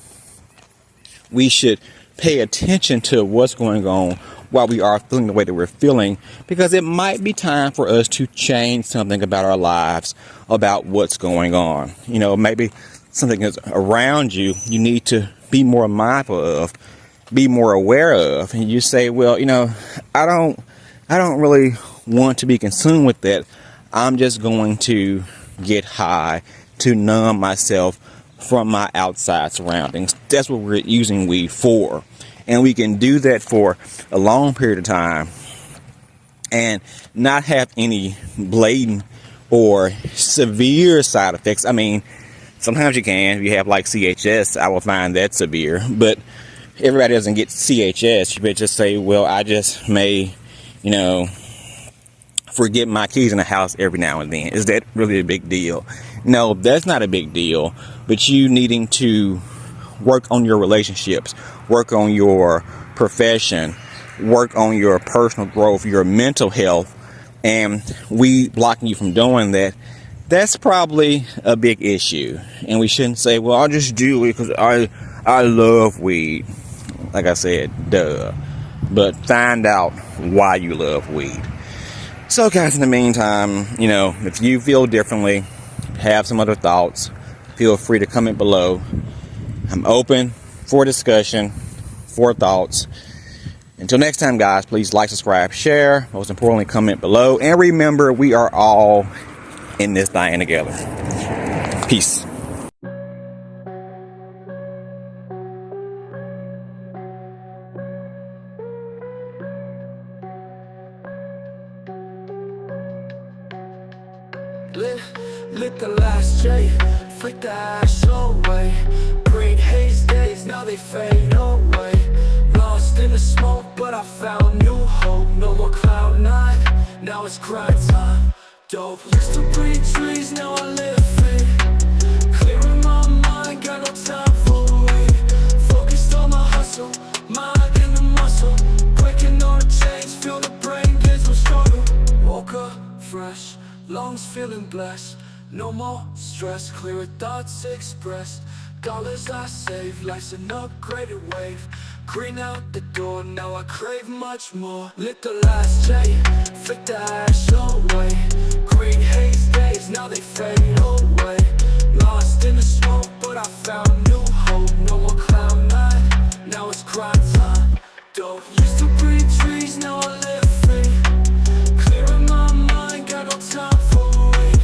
we should pay attention to what's going on while we are feeling the way that we're feeling, because it might be time for us to change something about our lives, about what's going on. Maybe something is around you, you need to be more mindful of, be more aware of. And you say, well, I don't really want to be consumed with that. I'm just going to get high to numb myself from my outside surroundings. That's what we're using weed for. And we can do that for a long period of time and not have any blatant or severe side effects. Sometimes you can. If you have like CHS, I will find that severe. But everybody doesn't get CHS. You may just say, well, I just may, forget my keys in the house every now and then. Is that really a big deal? No, that's not a big deal. But you needing to work on your relationships, work on your profession, work on your personal growth, your mental health, and we blocking you from doing that, that's probably a big issue. And we shouldn't say, well, I'll just do it because I love weed. Like I said, duh. But find out why you love weed. So guys, in the meantime, if you feel differently, have some other thoughts, feel free to comment below. I'm open for discussion, for thoughts. Until next time, guys, please like, subscribe, share. Most importantly, comment below. And remember, we are all in this thing together. Peace. Lit the last J, flick the ash away. Green haze days, now they fade away. Lost in the smoke, but I found new hope. No more cloud nine, now it's grind time. Dope, used to breathe trees, now I live free. Clearing my mind, got no time for weed. Focused on my hustle, mind in the muscle. Breaking all the chains, feel the brain, there's no struggle. Woke up fresh, lungs feeling blessed. No more stress, clearer thoughts expressed. Dollars I save, life's an upgraded wave. Green out the door, now I crave much more. Lit the last J, flick the ash away. Green haze days, now they fade away. Lost in the smoke, but I found new hope. No more cloud nine, now it's grind time. Dope, used to breathe trees, now I live free. Clearing my mind, got no time for weed.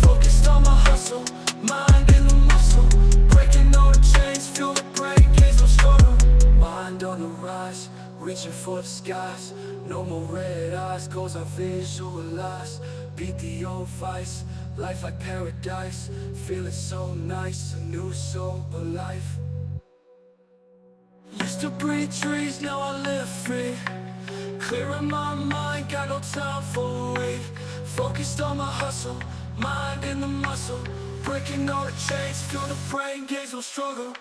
Focused on my hustle, mind in the muscle. Breaking all the chains, feel the brain, gaze no struggle. Mind on the rise, reaching for the skies. No more red eyes, goals I visualize. Beat the old vice, life like paradise. Feeling so nice, a new sober life. Used to breathe trees, now I live free. Clearing my mind, got no time for weed. Focused on my hustle, mind in the muscle. Breaking all the chains, feel the brain, gaze no struggle.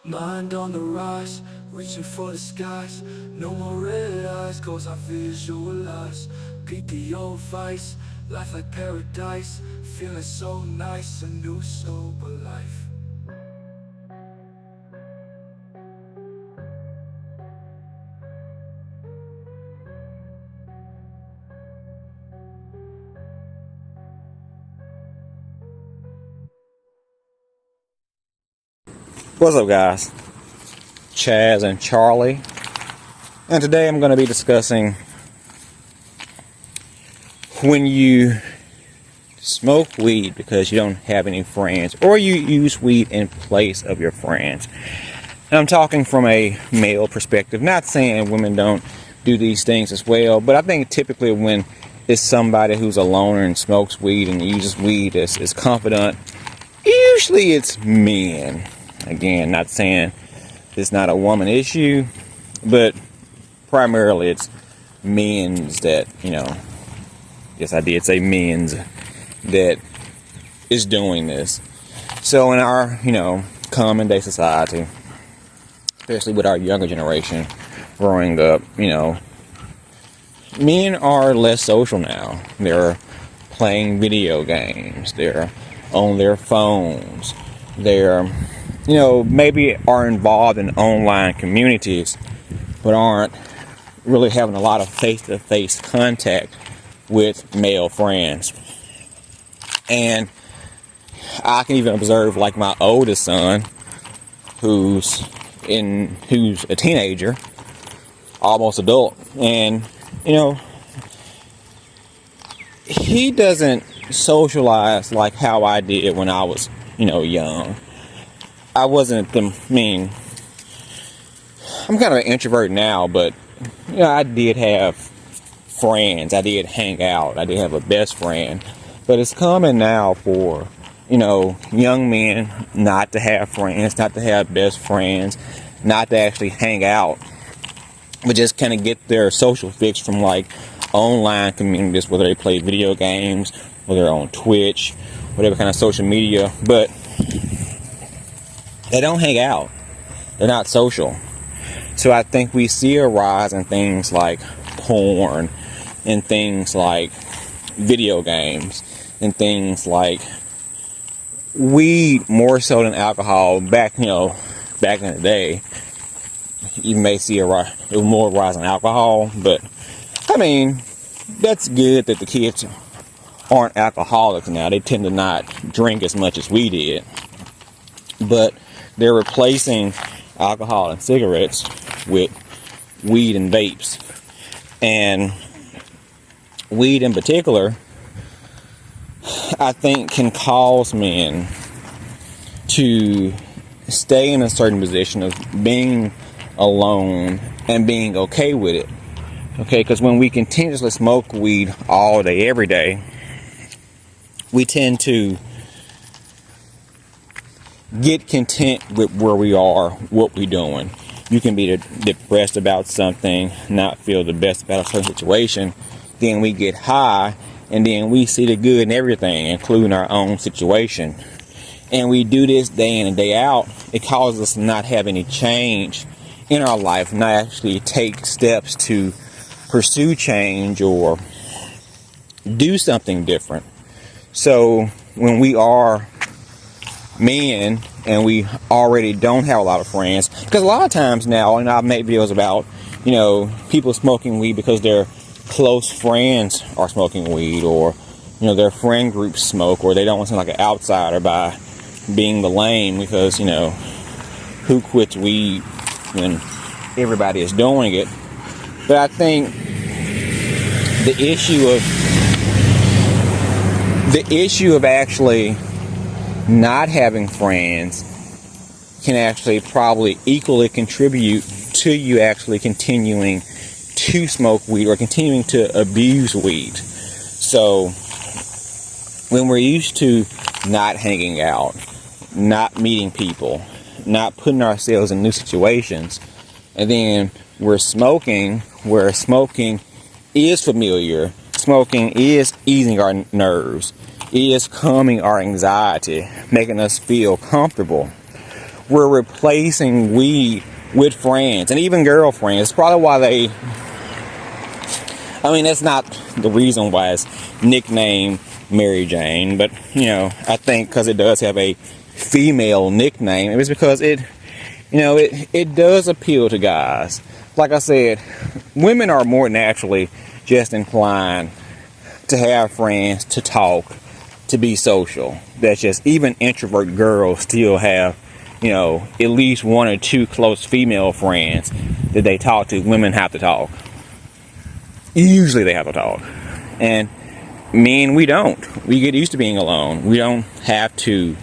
Mind on the rise, reaching for the skies. No more red eyes, goals I visualize. Beat the old vice, life like paradise. Feeling so nice, a new sober life. What's up, guys? Chaz and Charlie, and today I'm going to be discussing when you smoke weed because you don't have any friends, or you use weed in place of your friends. And I'm talking from a male perspective, not saying women don't do these things as well, but I think typically when it's somebody who's a loner and smokes weed and uses weed as confidant, usually it's men. Again, not saying it's not a woman issue, but primarily it's men's that, yes, I did say men's that is doing this. So in our, common day society, especially with our younger generation growing up, men are less social now. They're playing video games. They're on their phones. They're maybe are involved in online communities, but aren't really having a lot of face-to-face contact with male friends. And I can even observe, like, my oldest son, who's a teenager, almost adult, and he doesn't socialize like how I did when I was young. I wasn't I'm kind of an introvert now, but I did have friends. I did hang out. I did have a best friend. But it's common now for, young men not to have friends, not to have best friends, not to actually hang out, but just kind of get their social fix from like online communities, whether they play video games, whether they're on Twitch, whatever kind of social media, but they don't hang out. They're not social. So I think we see a rise in things like porn, and things like video games, and things like weed more so than alcohol. Back in the day, you may see more rise in alcohol, but that's good that the kids aren't alcoholics now. They tend to not drink as much as we did, but they're replacing alcohol and cigarettes with weed and vapes. And weed in particular, I think, can cause men to stay in a certain position of being alone and being okay with it. Okay, because when we continuously smoke weed all day, every day, we tend to get content with where we are, what we're doing. You can be depressed about something, not feel the best about a certain situation. Then we get high, and then we see the good in everything, including our own situation. And we do this day in and day out. It causes us to not have any change in our life, not actually take steps to pursue change or do something different. So when we are men and we already don't have a lot of friends, because a lot of times now, and I've made videos about, people smoking weed because their close friends are smoking weed, or their friend groups smoke, or they don't want to seem like an outsider by being the lame, because who quits weed when everybody is doing it. But I think the issue of actually not having friends can actually probably equally contribute to you actually continuing to smoke weed or continuing to abuse weed. So when we're used to not hanging out, not meeting people, not putting ourselves in new situations, and then we're smoking, where smoking is familiar, smoking is easing our nerves, is calming our anxiety, making us feel comfortable. We're replacing weed with friends and even girlfriends. It's probably why that's not the reason why it's nicknamed Mary Jane, but I think because it does have a female nickname, it was because it does appeal to guys. Like I said, women are more naturally just inclined to have friends, to talk, to be social. That's just, even introvert girls still have, at least one or two close female friends that they talk to. Women have to talk. Usually they have to talk. And men, we don't. We get used to being alone. We don't have to,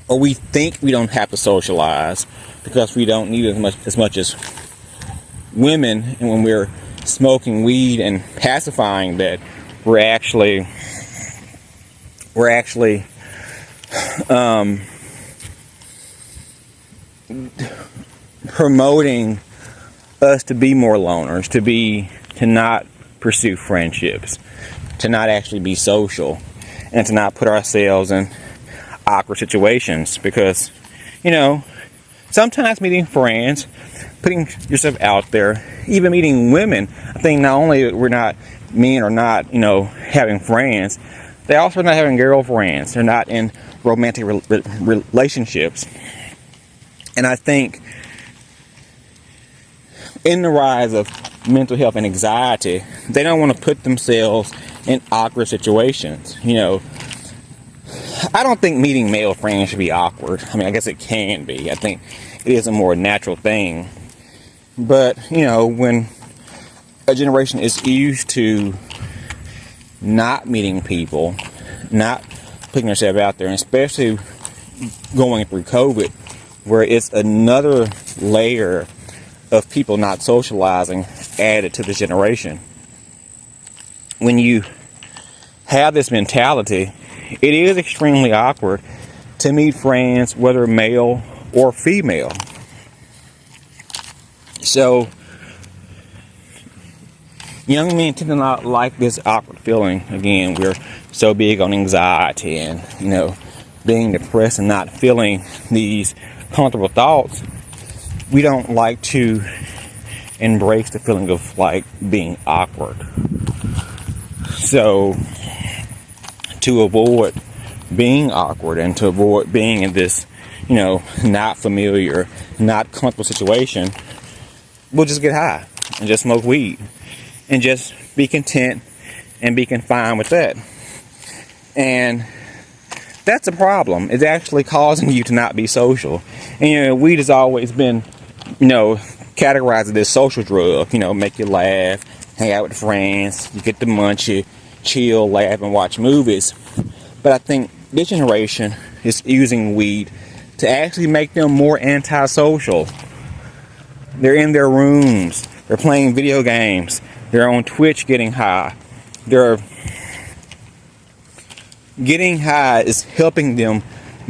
or we think we don't have to socialize because we don't need as much as women. And when we're smoking weed and pacifying that, we're actually promoting us to be more loners, to not pursue friendships, to not actually be social, and to not put ourselves in awkward situations. Because sometimes meeting friends, putting yourself out there, even meeting women, I think not only men are not having friends, they're also not having girlfriends. They're not in romantic relationships. And I think in the rise of mental health and anxiety, they don't want to put themselves in awkward situations. I don't think meeting male friends should be awkward. I guess it can be. I think it is a more natural thing. But, when a generation is used to not meeting people, not putting themselves out there, and especially going through COVID, where it's another layer of people not socializing added to this generation. When you have this mentality, it is extremely awkward to meet friends, whether male or female. So young men tend to not like this awkward feeling. Again, we're so big on anxiety and, being depressed and not feeling these comfortable thoughts. We don't like to embrace the feeling of being awkward. So to avoid being awkward and to avoid being in this, not familiar, not comfortable situation, we'll just get high and just smoke weed and just be content and be confined with that. And that's a problem. It's actually causing you to not be social. And weed has always been, categorized as this social drug. Make you laugh, hang out with friends, you get to munch it, chill, laugh, and watch movies. But I think this generation is using weed to actually make them more antisocial. They're in their rooms, they're playing video games, they're on Twitch getting high. Getting high is helping them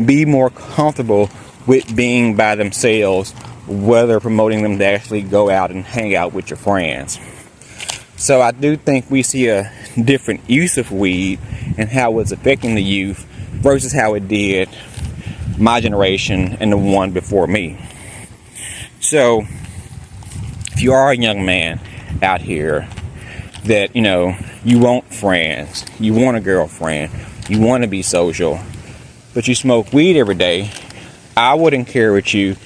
be more comfortable with being by themselves, whether promoting them to actually go out and hang out with your friends. So I do think we see a different use of weed and how it's affecting the youth versus how it did my generation and the one before me. So if you are a young man out here that, you want friends, you want a girlfriend, you want to be social, but you smoke weed every day, I would encourage you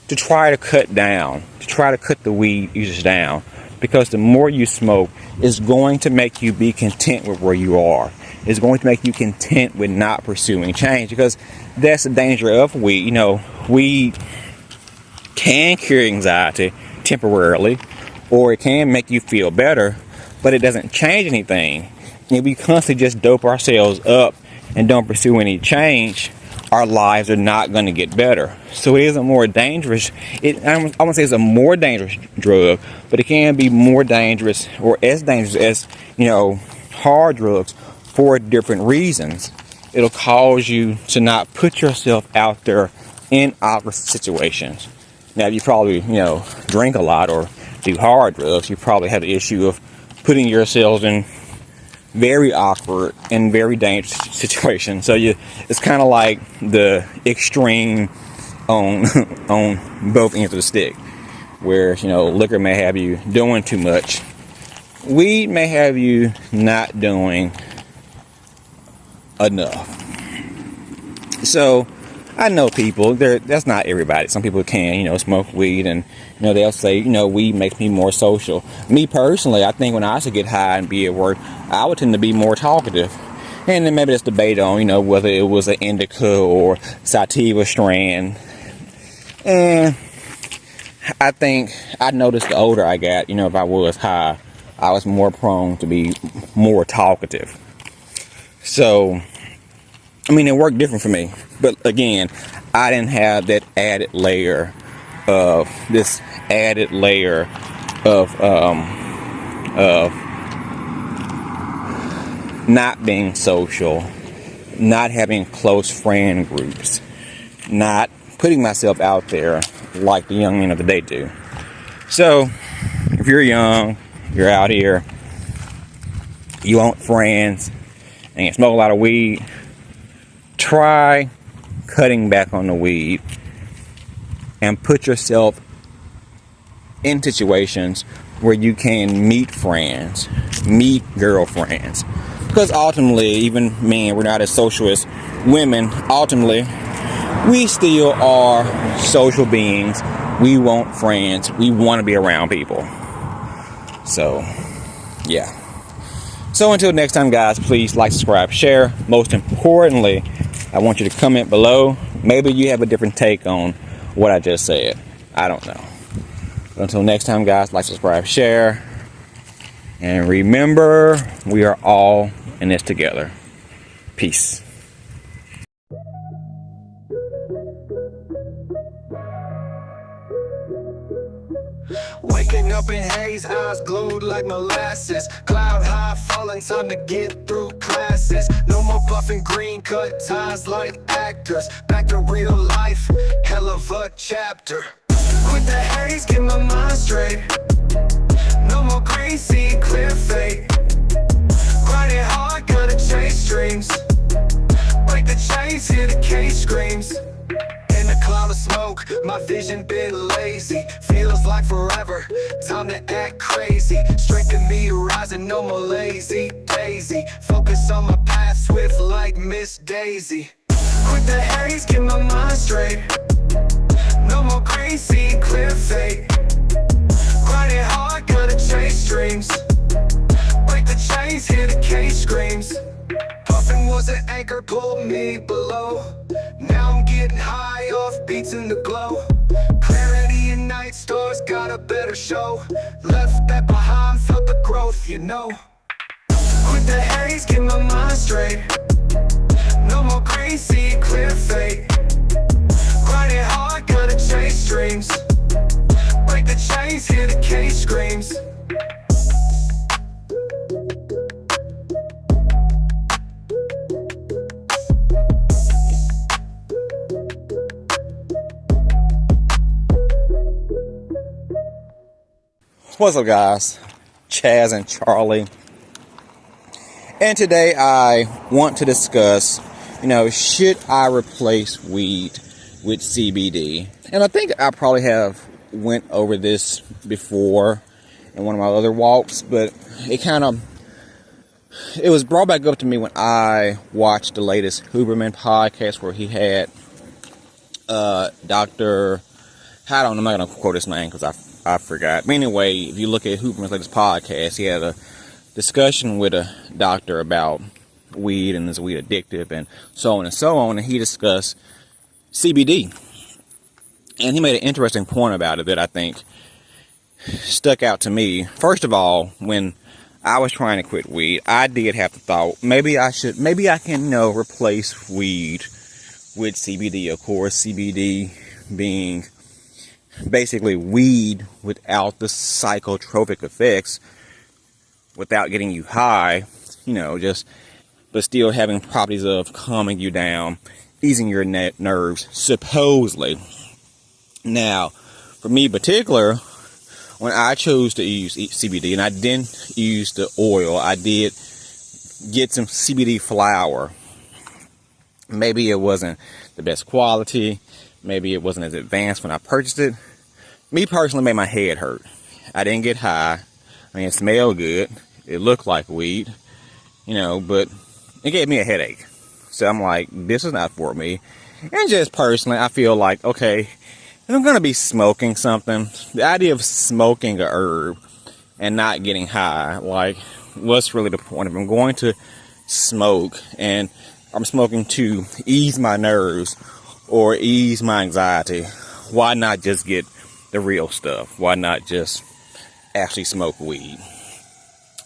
to try to cut down, to try to cut the weed usage down, because the more you smoke is going to make you be content with where you are. It's going to make you content with not pursuing change, because that's the danger of weed. Weed can cure anxiety temporarily, or it can make you feel better, but it doesn't change anything. If we constantly just dope ourselves up and don't pursue any change, our lives are not going to get better. So it is a more dangerous, I won't say it's a more dangerous drug, but it can be more dangerous, or as dangerous as, hard drugs, for different reasons. It'll cause you to not put yourself out there in awkward situations. Now, if you probably, drink a lot or do hard drugs, you probably have the issue of putting yourselves in very awkward and very dangerous situations. So it's kind of like the extreme on both ends of the stick, where liquor may have you doing too much, weed may have you not doing enough. So I know people, that's not everybody. Some people can, smoke weed, and, they'll say, weed makes me more social. Me personally, I think when I used to get high and be at work, I would tend to be more talkative. And then maybe there's debate on, whether it was an indica or sativa strand. And I think I noticed the older I got, if I was high, I was more prone to be more talkative. So, it worked different for me. But again, I didn't have that added layer of not being social, not having close friend groups, not putting myself out there like the young men of the day do. So, if you're young, you're out here, you want friends, and you smoke a lot of weed, try cutting back on the weed and put yourself in situations where you can meet friends, meet girlfriends. Because ultimately, even men, we're not as social as women. Ultimately, we still are social beings. We want friends. We want to be around people. So, yeah. So until next time, guys, please like, subscribe, share. Most importantly, I want you to comment below. Maybe you have a different take on what I just said. I don't know. But until next time, guys, like, subscribe, share. And remember, we are all in this together. Peace. Waking up in haze, eyes glued like molasses. Cloud high, falling, time to get through classes. No more buffing green, cut ties like actors. Back to real life, hell of a chapter. Quit the haze, get my mind straight. No more greasy, clear fate. Grinding hard, gotta chase dreams. Break the chains, hear the cage screams. In a cloud of smoke, my vision been lazy. Feels like forever, time to act crazy. Strength in me rising, no more lazy daisy. Focus on my path, swift like Miss Daisy. Quit the haze, get my mind straight. No more greasy, clear fate. Grinding hard, gotta chase dreams. Break the chains, hear the cage screams. Puffin' was an anchor, pulled me below. Now I'm getting high off beats in the glow. Clarity and night stars got a better show. Left that behind, felt the growth, Quit the haze, get my mind straight. No more greasy, clear fate. Grinding hard, gotta chase dreams. Break the chains, hear the cage screams. What's up, guys? Chaz and Charlie. And today I want to discuss, should I replace weed with CBD? And I think I probably have went over this before in one of my other walks, but it was brought back up to me when I watched the latest Huberman podcast where he had Dr. I'm not going to quote his name because I forgot. But anyway, if you look at Huberman's latest podcast, he had a discussion with a doctor about weed and is weed addictive and so on and so on. And he discussed CBD. And he made an interesting point about it that I think stuck out to me. First of all, when I was trying to quit weed, I did have the thought, maybe I can, replace weed with CBD. Of course, CBD being basically weed without the psychotropic effects, without getting you high, but still having properties of calming you down, easing your nerves, supposedly. Now, for me in particular, when I chose to use CBD, and I didn't use the oil, I did get some CBD flower. Maybe it wasn't the best quality, maybe it wasn't as advanced when I purchased it. Me personally, made my head hurt. I didn't get high. It smelled good. It looked like weed, but it gave me a headache. So I'm like, this is not for me. And just personally, I feel like, okay, if I'm going to be smoking something, the idea of smoking a herb and not getting high, like, what's really the point? If I'm going to smoke and I'm smoking to ease my nerves or ease my anxiety, why not just get the real stuff? Why not just actually smoke weed?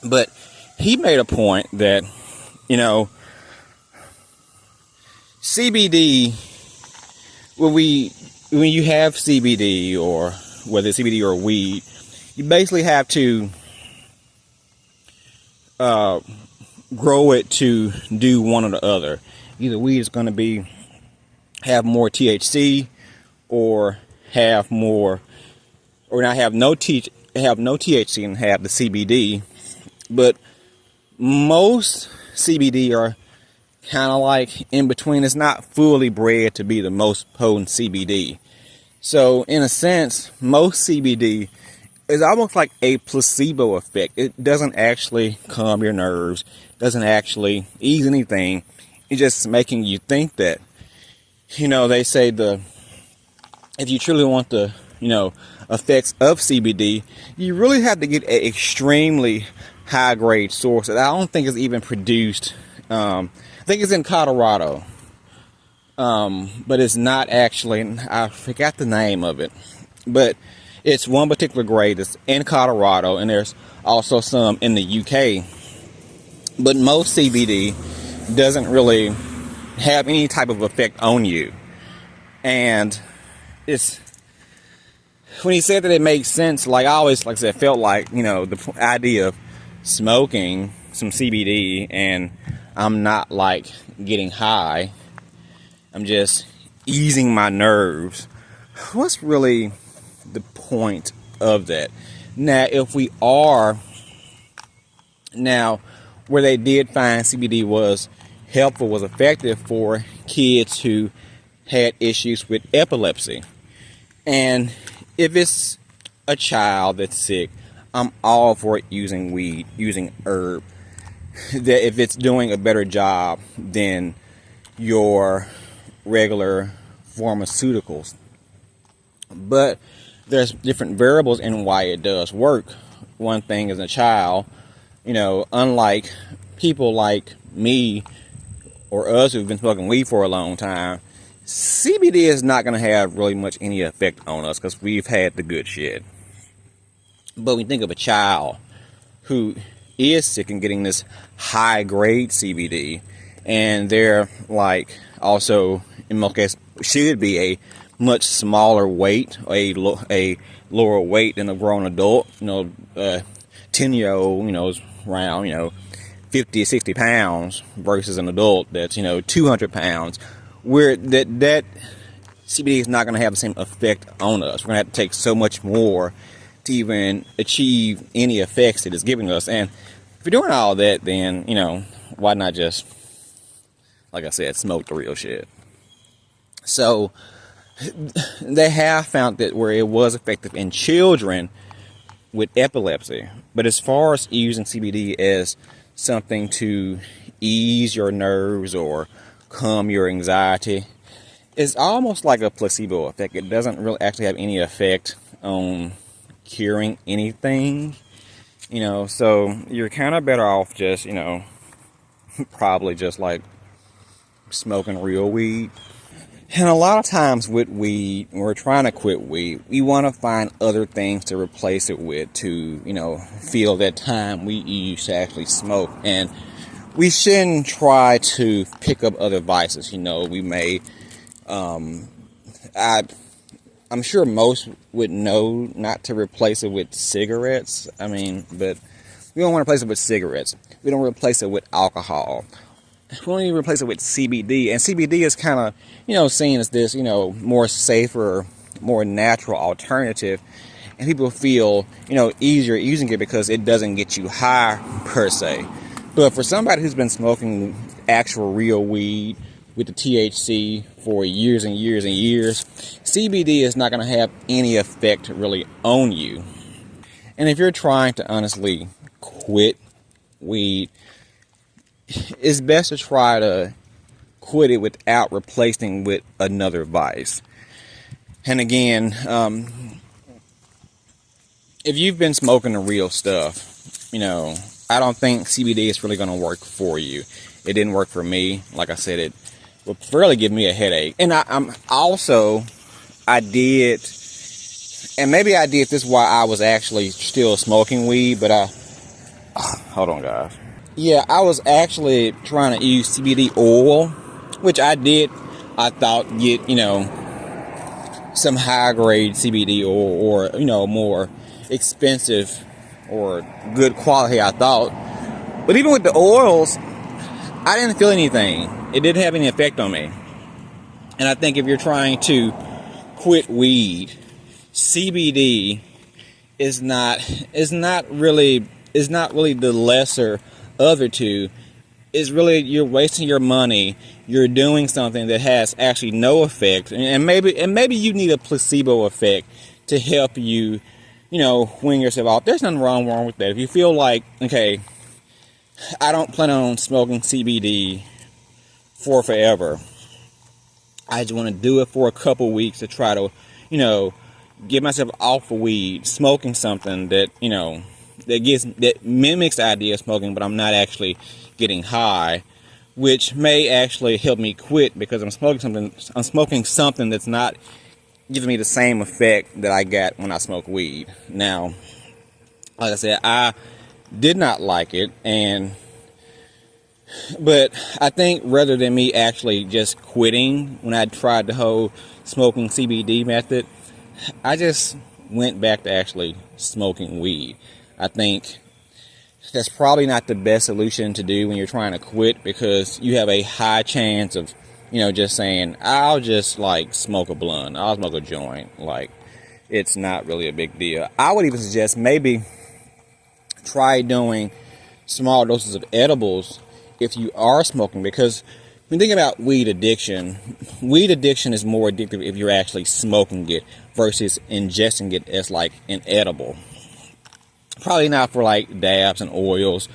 But he made a point that, CBD, when you have CBD, or whether it's CBD or weed, you basically have to grow it to do one or the other. Either weed is going to have more THC, or have more, or not have no THC and have the CBD. But most CBD are kind of like in between. It's not fully bred to be the most potent CBD. So in a sense, most CBD is almost like a placebo effect. It doesn't actually calm your nerves, doesn't actually ease anything. It's just making you think that, they say if you truly want the, effects of CBD, you really have to get an extremely high grade source that I don't think is even produced. I think it's in Colorado, but it's not actually. I forgot the name of it, but it's one particular grade that's in Colorado, and there's also some in the UK. But most CBD doesn't really have any type of effect on you, and it's. When he said that, it makes sense. Like I always, like I said, felt like, the idea of smoking some CBD and I'm not like getting high. I'm just easing my nerves. What's really the point of that? Now, if we are where they did find CBD was helpful, was effective for kids who had issues with epilepsy. And if it's a child that's sick, I'm all for it using weed, using herb. That if it's doing a better job than your regular pharmaceuticals. But there's different variables in why it does work. One thing is a child, unlike people like me or us who've been smoking weed for a long time, CBD is not going to have really much any effect on us because we've had the good shit. But when you think of a child who is sick and getting this high grade CBD, and they're like also in most cases should be a much smaller weight, a lower weight than a grown adult. 10-year-old, is around 50 60 pounds versus an adult that's 200 pounds. Where that CBD is not going to have the same effect on us. We're going to have to take so much more to even achieve any effects that it's giving us. And if you're doing all that, then, why not just, like I said, smoke the real shit? So they have found that where it was effective in children with epilepsy. But as far as using CBD as something to ease your nerves or calm your anxiety, it's almost like a placebo effect. It doesn't really actually have any effect on curing anything, so you're kind of better off just, probably just like smoking real weed. And a lot of times with weed, when we're trying to quit weed, we want to find other things to replace it with to, fill that time we used to actually smoke. And we shouldn't try to pick up other vices. We may, I'm sure most would know not to replace it with cigarettes. But we don't want to replace it with cigarettes. We don't replace it with alcohol. We don't even replace it with CBD. And CBD is kind of, seen as this, more safer, more natural alternative. And people feel, easier using it because it doesn't get you high per se. But for somebody who's been smoking actual real weed with the THC for years and years and years, CBD is not going to have any effect really on you. And if you're trying to honestly quit weed, it's best to try to quit it without replacing with another vice. And again, if you've been smoking the real stuff, I don't think CBD is really going to work for you. It didn't work for me. Like I said, it would really give me a headache. And I did, and maybe I did this while I was actually still smoking weed, but hold on, guys. Yeah, I was actually trying to use CBD oil, which I did, I thought, get, some high grade CBD oil or, more expensive or good quality, I thought. But even with the oils, I didn't feel anything. It didn't have any effect on me. And I think if you're trying to quit weed, CBD is not really the lesser of the two. It's really, you're wasting your money. You're doing something that has actually no effect, and maybe you need a placebo effect to help you, wean yourself off. There's nothing wrong with that. If you feel like, okay, I don't plan on smoking CBD for forever, I just want to do it for a couple weeks to try to, get myself off of weed, smoking something that, that mimics the idea of smoking, but I'm not actually getting high, which may actually help me quit because I'm smoking something that's not giving me the same effect that I got when I smoke weed. Now, like I said, I did not like it, but I think rather than me actually just quitting when I tried the whole smoking CBD method, I just went back to actually smoking weed. I think that's probably not the best solution to do when you're trying to quit, because you have a high chance of, just saying, I'll just smoke a blunt, I'll smoke a joint. It's not really a big deal. I would even suggest maybe try doing small doses of edibles if you are smoking, because when you think about weed addiction is more addictive if you're actually smoking it versus ingesting it as an edible. Probably not for dabs and oils,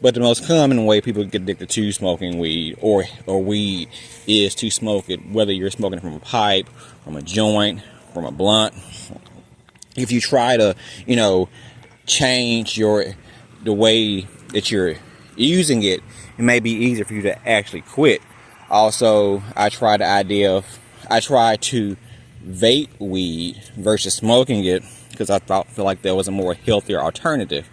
but the most common way people get addicted to smoking weed or weed is to smoke it, whether you're smoking it from a pipe, from a joint, from a blunt. If you try to, change the way that you're using it, it may be easier for you to actually quit. Also, I tried to vape weed versus smoking it because I feel like there was a more healthier alternative.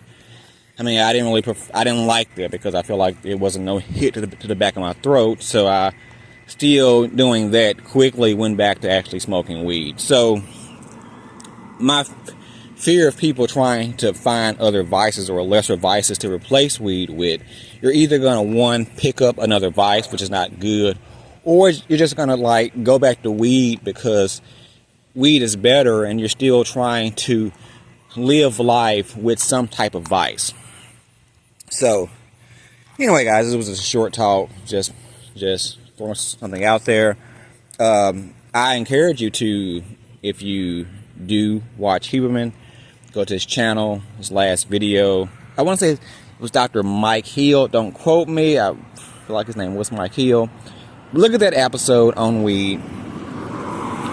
I didn't like that because I feel like it wasn't no hit to the back of my throat. So I, still doing that, quickly went back to actually smoking weed. So my fear of people trying to find other vices or lesser vices to replace weed with, you're either going to pick up another vice, which is not good, or you're just going to go back to weed because weed is better, and you're still trying to live life with some type of vice. So anyway, guys, this was a short talk, just throwing something out there. I encourage you to, if you do watch Huberman, go to his channel, his last video. I want to say it was Dr. Mike Hill. Don't quote me. I feel like his name was Mike Hill. Look at that episode on weed,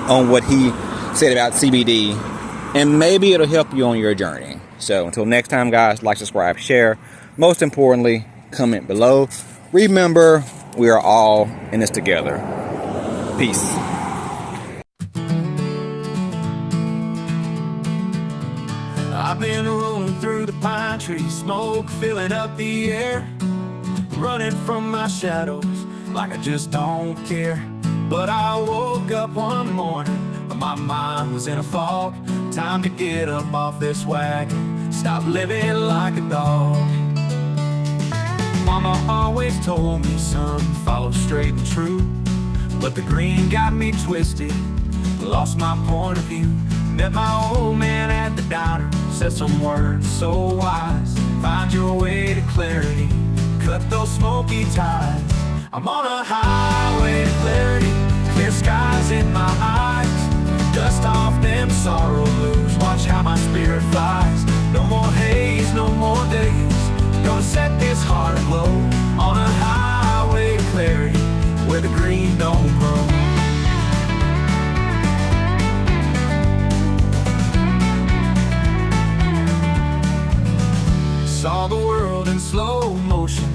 on what he said about CBD, and maybe it'll help you on your journey. So until next time, guys, like, subscribe, share. Most importantly, comment below. Remember, we are all in this together. Peace. I've been rolling through the pine trees, smoke filling up the air, running from my shadows like I just don't care. But I woke up one morning, but my mind was in a fog. Time to get up off this wagon, stop living like a dog. Mama always told me, son, follow straight and true. But the green got me twisted, lost my point of view. Met my old man at the diner, said some words so wise. Find your way to clarity, cut those smoky ties. I'm on a highway to clarity, clear skies in my eyes. Dust off them sorrow blues, watch how my spirit flies. No more haze, no more days, gonna set this heart low. On a highway to clarity, where the green don't grow. Saw the world in slow motion,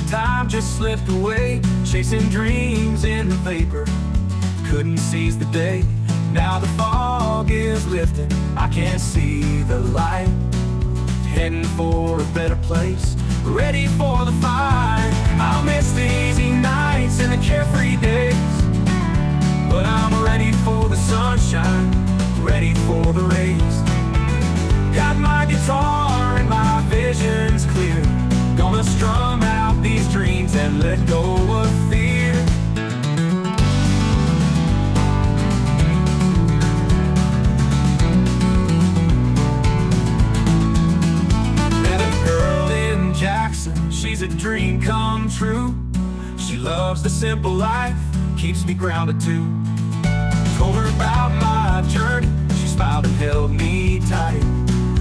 time just slipped away, chasing dreams in the vapor, couldn't seize the day. Now the fog is lifting, I can't see the light. Heading for a better place, ready for the fight. I'll miss the easy nights and the carefree days, but I'm ready for the sunshine, ready for the rays. Got my guitar and my vision's clear, gonna strum out these dreams and let go of fear. Met a girl in Jackson, she's a dream come true. She loves the simple life, keeps me grounded too. Told her about my journey, she smiled and held me tight.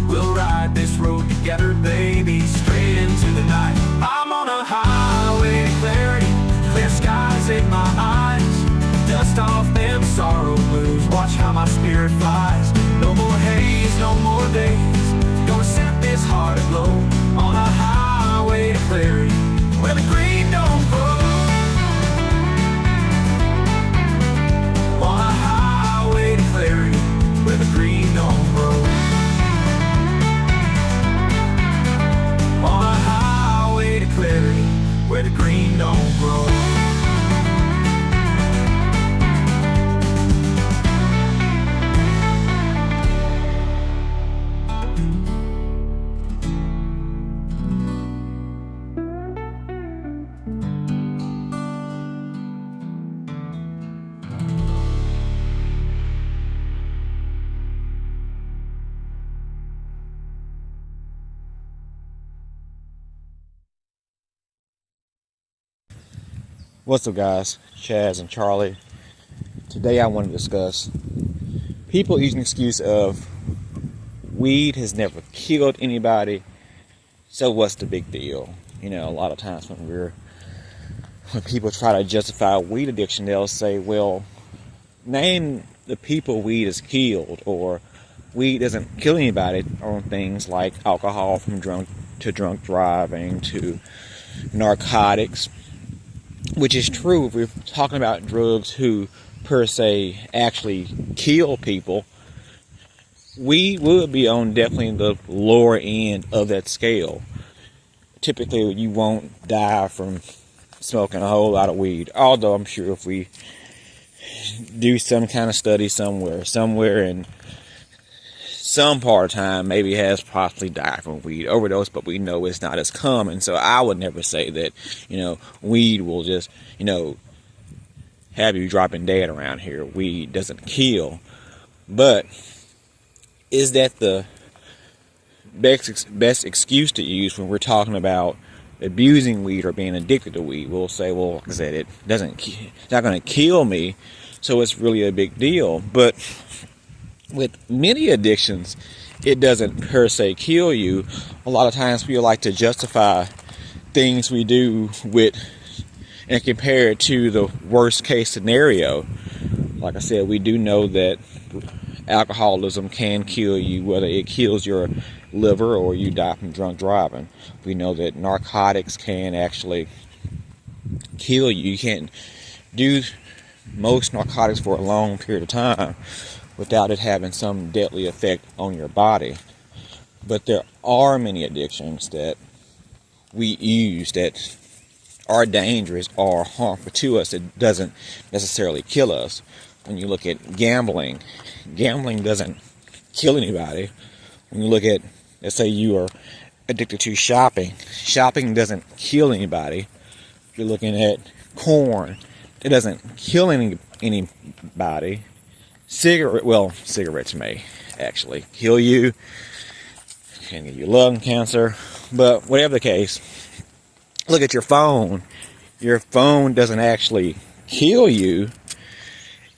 We'll ride this road together, baby, straight into the night. I'm on a highway to clarity, clear skies in my eyes. Dust off them sorrow blues, watch how my spirit flies. No more haze, no more days, gonna set this heart aglow. On a highway to clarity, where the green don't grow. On a highway to clarity, where the green don't grow. On a highway to clarity, where the green don't grow. What's up, guys? Chaz and Charlie. Today I want to discuss people using the excuse of weed has never killed anybody, so what's the big deal? You know, a lot of times when people try to justify weed addiction, they'll say, well, name the people weed has killed, or weed doesn't kill anybody, on things like alcohol, from drunk driving to narcotics. Which is true if we're talking about drugs who, per se, actually kill people. We would be on definitely the lower end of that scale. Typically, you won't die from smoking a whole lot of weed. Although I'm sure if we do some kind of study somewhere in some part of time, maybe has possibly died from weed overdose, but we know it's not as common. So I would never say that, weed will just, have you dropping dead around here. Weed doesn't kill. But is that the best excuse to use when we're talking about abusing weed or being addicted to weed. We'll say, well, like I said, it's not going to kill me, so it's really a big deal. But with many addictions, it doesn't per se kill you. A lot of times we like to justify things we do with and compare it to the worst case scenario. Like I said, we do know that alcoholism can kill you, whether it kills your liver or you die from drunk driving. We know that narcotics can actually kill you. You can't do most narcotics for a long period of time without it having some deadly effect on your body. But there are many addictions that we use that are dangerous or harmful to us. It doesn't necessarily kill us. When you look at gambling doesn't kill anybody. When you look at, let's say you are addicted to shopping doesn't kill anybody. If you're looking at corn, it doesn't kill anybody. Cigarettes may actually kill you, can give you lung cancer, but whatever the case, look at your phone. Your phone doesn't actually kill you.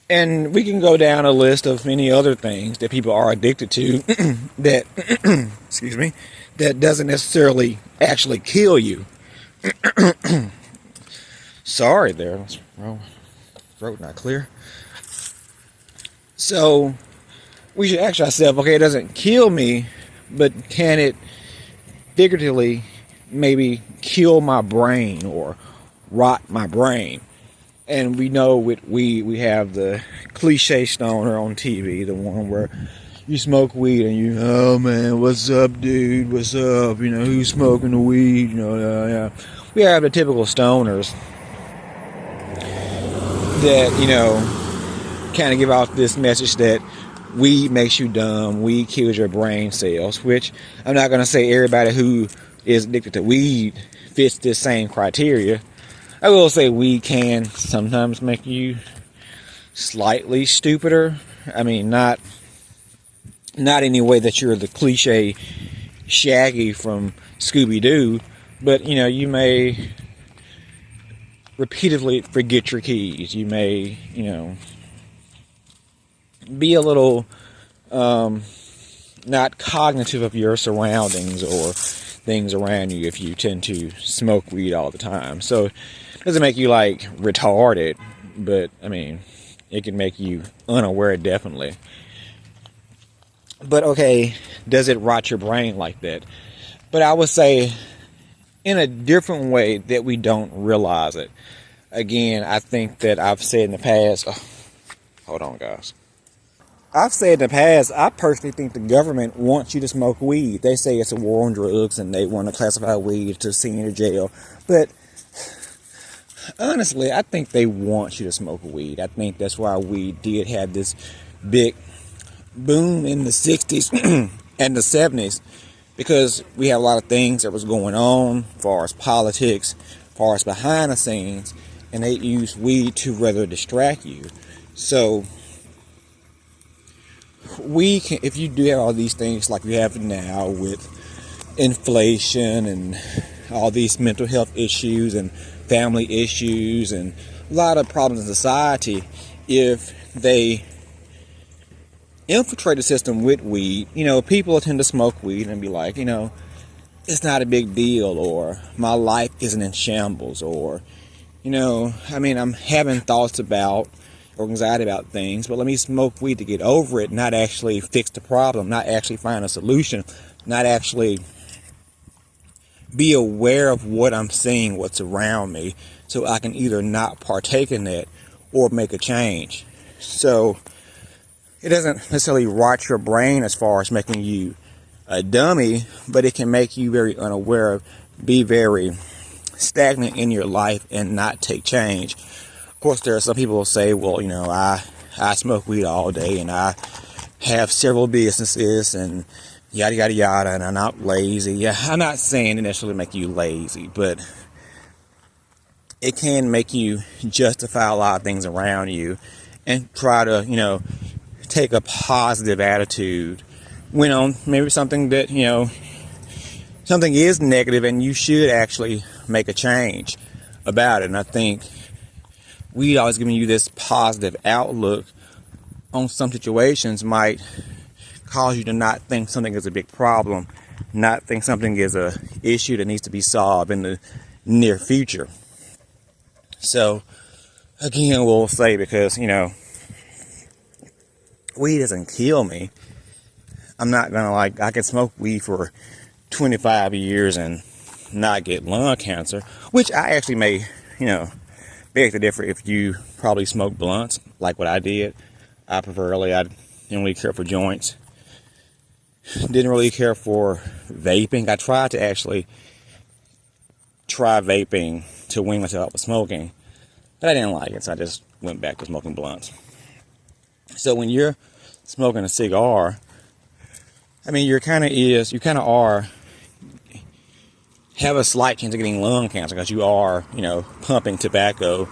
And we can go down a list of many other things that people are addicted to that, excuse me, that doesn't necessarily actually kill you. Sorry there, throat not clear. So we should ask ourselves, okay, it doesn't kill me, but can it figuratively maybe kill my brain or rot my brain? And we know with weed, we have the cliche stoner on TV, the one where you smoke weed and you, oh man, what's up, dude? What's up? You know, who's smoking the weed? You know, yeah. We have the typical stoners that, you know, kind of give out this message that weed makes you dumb, weed kills your brain cells, which I'm not going to say everybody who is addicted to weed fits this same criteria. I will say weed can sometimes make you slightly stupider. I mean, not any way that you're the cliche Shaggy from Scooby-Doo, but, you know, you may repeatedly forget your keys. You may, you know, be a little not cognitive of your surroundings or things around you if you tend to smoke weed all the time. So it doesn't make you like retarded, but I mean, it can make you unaware, definitely. But okay, does it rot your brain like that? But I would say in a different way that we don't realize it. Again, I think that I've said in the past, hold on guys. I've said in the past, I personally think the government wants you to smoke weed. They say it's a war on drugs and they want to classify weed to send you to jail. But honestly, I think they want you to smoke weed. I think that's why weed did have this big boom in the 60s and the 70s. Because we had a lot of things that was going on as far as politics, as far as behind the scenes. And they used weed to rather distract you. So we can, if you do have all these things like we have now with inflation and all these mental health issues and family issues and a lot of problems in society, if they infiltrate the system with weed, you know, people tend to smoke weed and be like, you know, it's not a big deal, or my life isn't in shambles, or, you know, I mean, I'm having thoughts about or anxiety about things, but let me smoke weed to get over it, not actually fix the problem, not actually find a solution, not actually be aware of what I'm seeing, what's around me, so I can either not partake in that or make a change. So it doesn't necessarily rot your brain as far as making you a dummy, but it can make you very unaware, be very stagnant in your life and not take change. Of course, there are some people who say, well, you know, I smoke weed all day and I have several businesses and yada yada yada, and I'm not lazy. Yeah, I'm not saying it necessarily make you lazy, but it can make you justify a lot of things around you and try to, you know, take a positive attitude went on maybe something that, something is negative and you should actually make a change about it. And I think weed always giving you this positive outlook on some situations might cause you to not think something is a big problem, not think something is a issue that needs to be solved in the near future. So again, we'll say, because weed doesn't kill me. I'm not gonna I can smoke weed for 25 years and not get lung cancer, which I actually may, beg to differ. If you probably smoke blunts like what I did, I didn't really care for joints, didn't really care for vaping. I tried to actually try vaping to wean myself off of smoking, but I didn't like it, so I just went back to smoking blunts. So when you're smoking a cigar, I mean, you kind of have a slight chance of getting lung cancer, because you are, pumping tobacco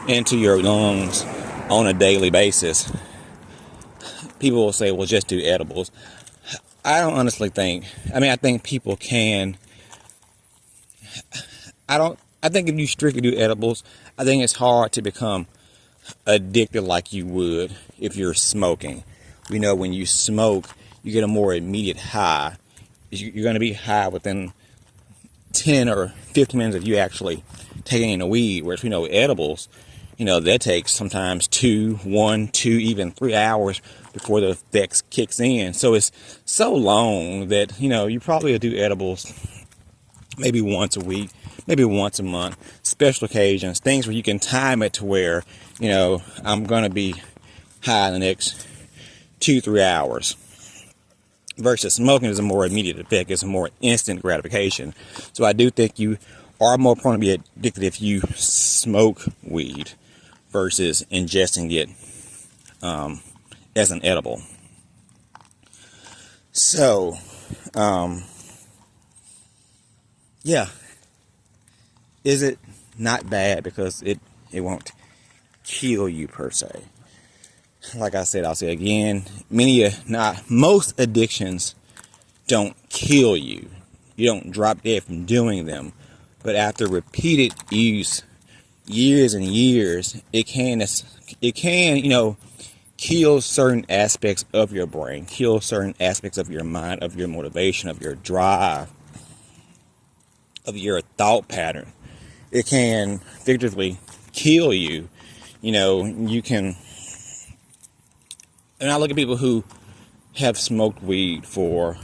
into your lungs on a daily basis. People will say, well, just do edibles. I don't honestly think, I think people can. I think if you strictly do edibles, I think it's hard to become addicted like you would if you're smoking. We know when you smoke, you get a more immediate high. You're going to be high within 10 or 15 minutes of you actually taking in a weed. Whereas we know edibles, that takes sometimes 2, even 3 hours before the effects kicks in. So it's so long that, you probably will do edibles maybe once a week, maybe once a month, special occasions, things where you can time it to where, I'm going to be high in the next 2-3 hours. Versus smoking is a more immediate effect. It's a more instant gratification. So I do think you are more prone to be addicted if you smoke weed versus ingesting it as an edible. So, yeah. Is it not bad because it won't kill you per se? Like I said, I'll say again, most addictions don't kill you. You don't drop dead from doing them. But after repeated use, years and years, it can, kill certain aspects of your brain, kill certain aspects of your mind, of your motivation, of your drive, of your thought pattern. It can figuratively kill you. You can. And I look at people who have smoked weed for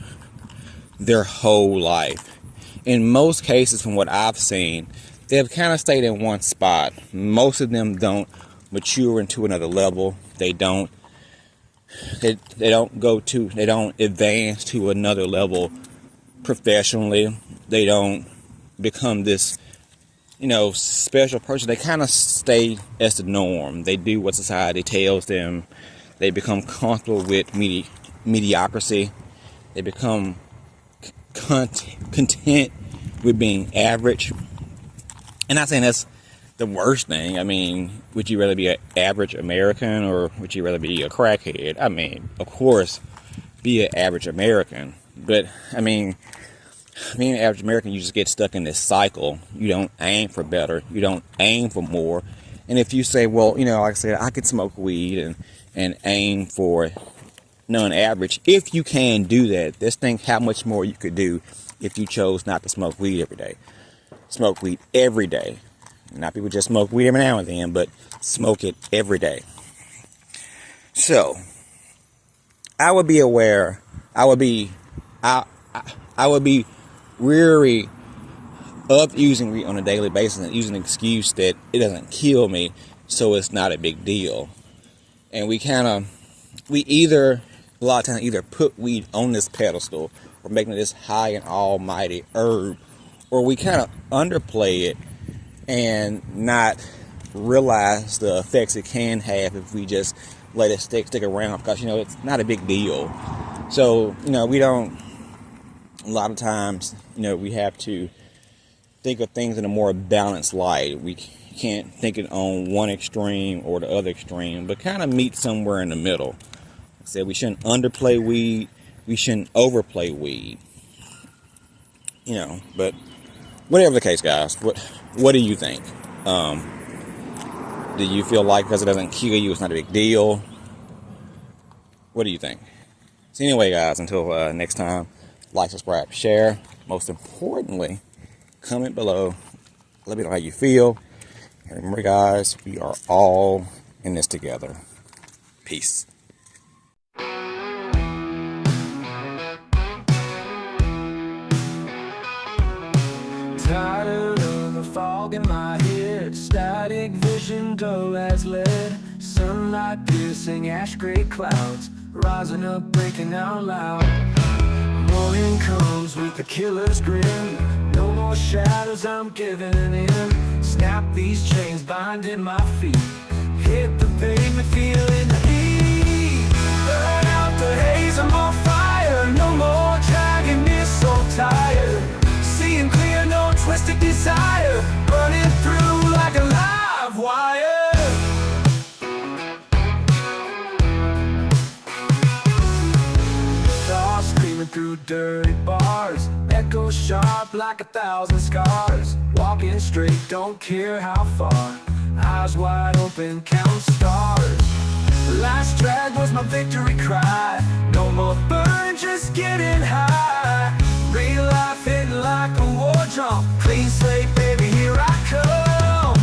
their whole life. In most cases, from what I've seen, they have kind of stayed in one spot. Most of them don't mature into another level. They don't advance to another level professionally. They don't become this, special person. They kind of stay as the norm. They do what society tells them. They become comfortable with mediocrity. They become content with being average. And not saying that's the worst thing. Would you rather be an average American or would you rather be a crackhead? Of course, be an average American. But, being an average American, you just get stuck in this cycle. You don't aim for better. You don't aim for more. And if you say, well, like I said, I could smoke weed and aim for non-average. If you can do that, just think how much more you could do if you chose not to smoke weed every day. Smoke weed every day. Not people just smoke weed every now and then, but smoke it every day. So, I would be aware. I would be weary of using weed on a daily basis and using an excuse that it doesn't kill me, so it's not a big deal. And we either, a lot of times, either put weed on this pedestal or making it this high and almighty herb, or we kind of underplay it and not realize the effects it can have if we just let it stick around, because, it's not a big deal. So, we don't, a lot of times, we have to think of things in a more balanced light. We can't think it on one extreme or the other extreme, but kind of meet somewhere in the middle. Like I said, we shouldn't underplay weed. we shouldn't overplay weed. But whatever the case, guys, what do you think? Do you feel like because it doesn't kill you, it's not a big deal? What do you think? So anyway, guys, until next time, like, subscribe, share. Most importantly, comment below. Let me know how you feel. And remember, guys, we are all in this together. Peace. Tired of the fog in my head, static vision dull as lead, sunlight piercing ash gray clouds, rising up, breaking out loud. Morning comes with a killer's grin, no more shadows, I'm giving in. Snap these chains binding my feet, hit the pavement, feeling the heat. Burn out the haze, I'm on fire, no more dragging me so tired. Seeing clear, no twisted desire, burning through like a live wire. Thoughts screaming through dirty bars, echo sharp like 1,000 scars. Walking straight, don't care how far, eyes wide open, count stars. The last drag was my victory cry, no more burn, just getting high. Real life hitting like a war drum, clean slate, baby, here I come.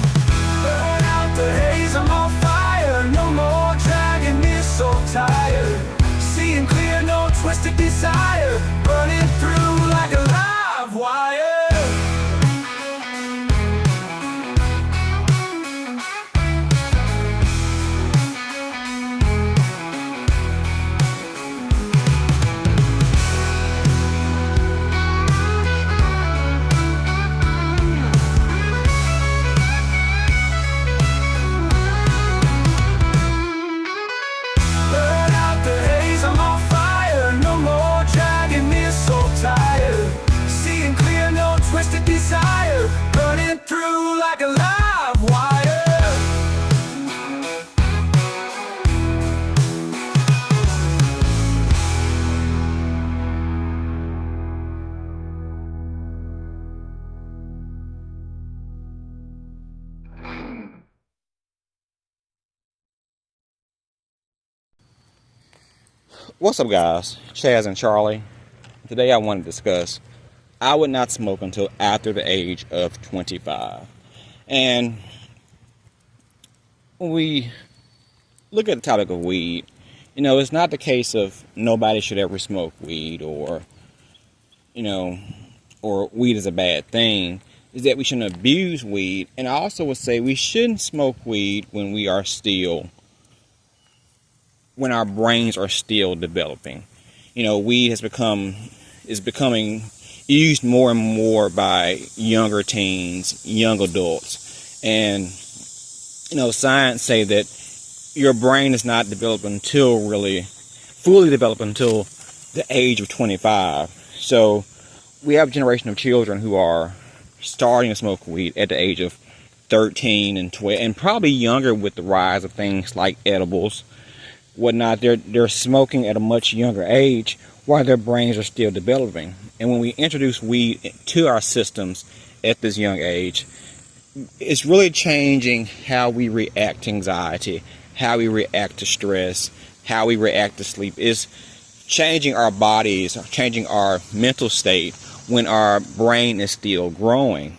Burn out the haze, I'm on fire, no more dragging me so tired. Seeing clear, no twisted desire, burning through like a live wire. Twisted desire, burning through like a live wire. What's up, guys? Chaz and Charlie. Today I want to discuss I would not smoke until after the age of 25. And when we look at the topic of weed, it's not the case of nobody should ever smoke weed or weed is a bad thing. Is that we shouldn't abuse weed. And I also would say we shouldn't smoke weed when our brains are still developing. Weed is becoming used more and more by younger teens, young adults. And, science say that your brain is not developed fully developed until the age of 25. So we have a generation of children who are starting to smoke weed at the age of 13 and 12, and probably younger with the rise of things like edibles, whatnot. They're smoking at a much younger age while their brains are still developing. And when we introduce weed to our systems at this young age, it's really changing how we react to anxiety, how we react to stress, how we react to sleep. It's changing our bodies, changing our mental state when our brain is still growing.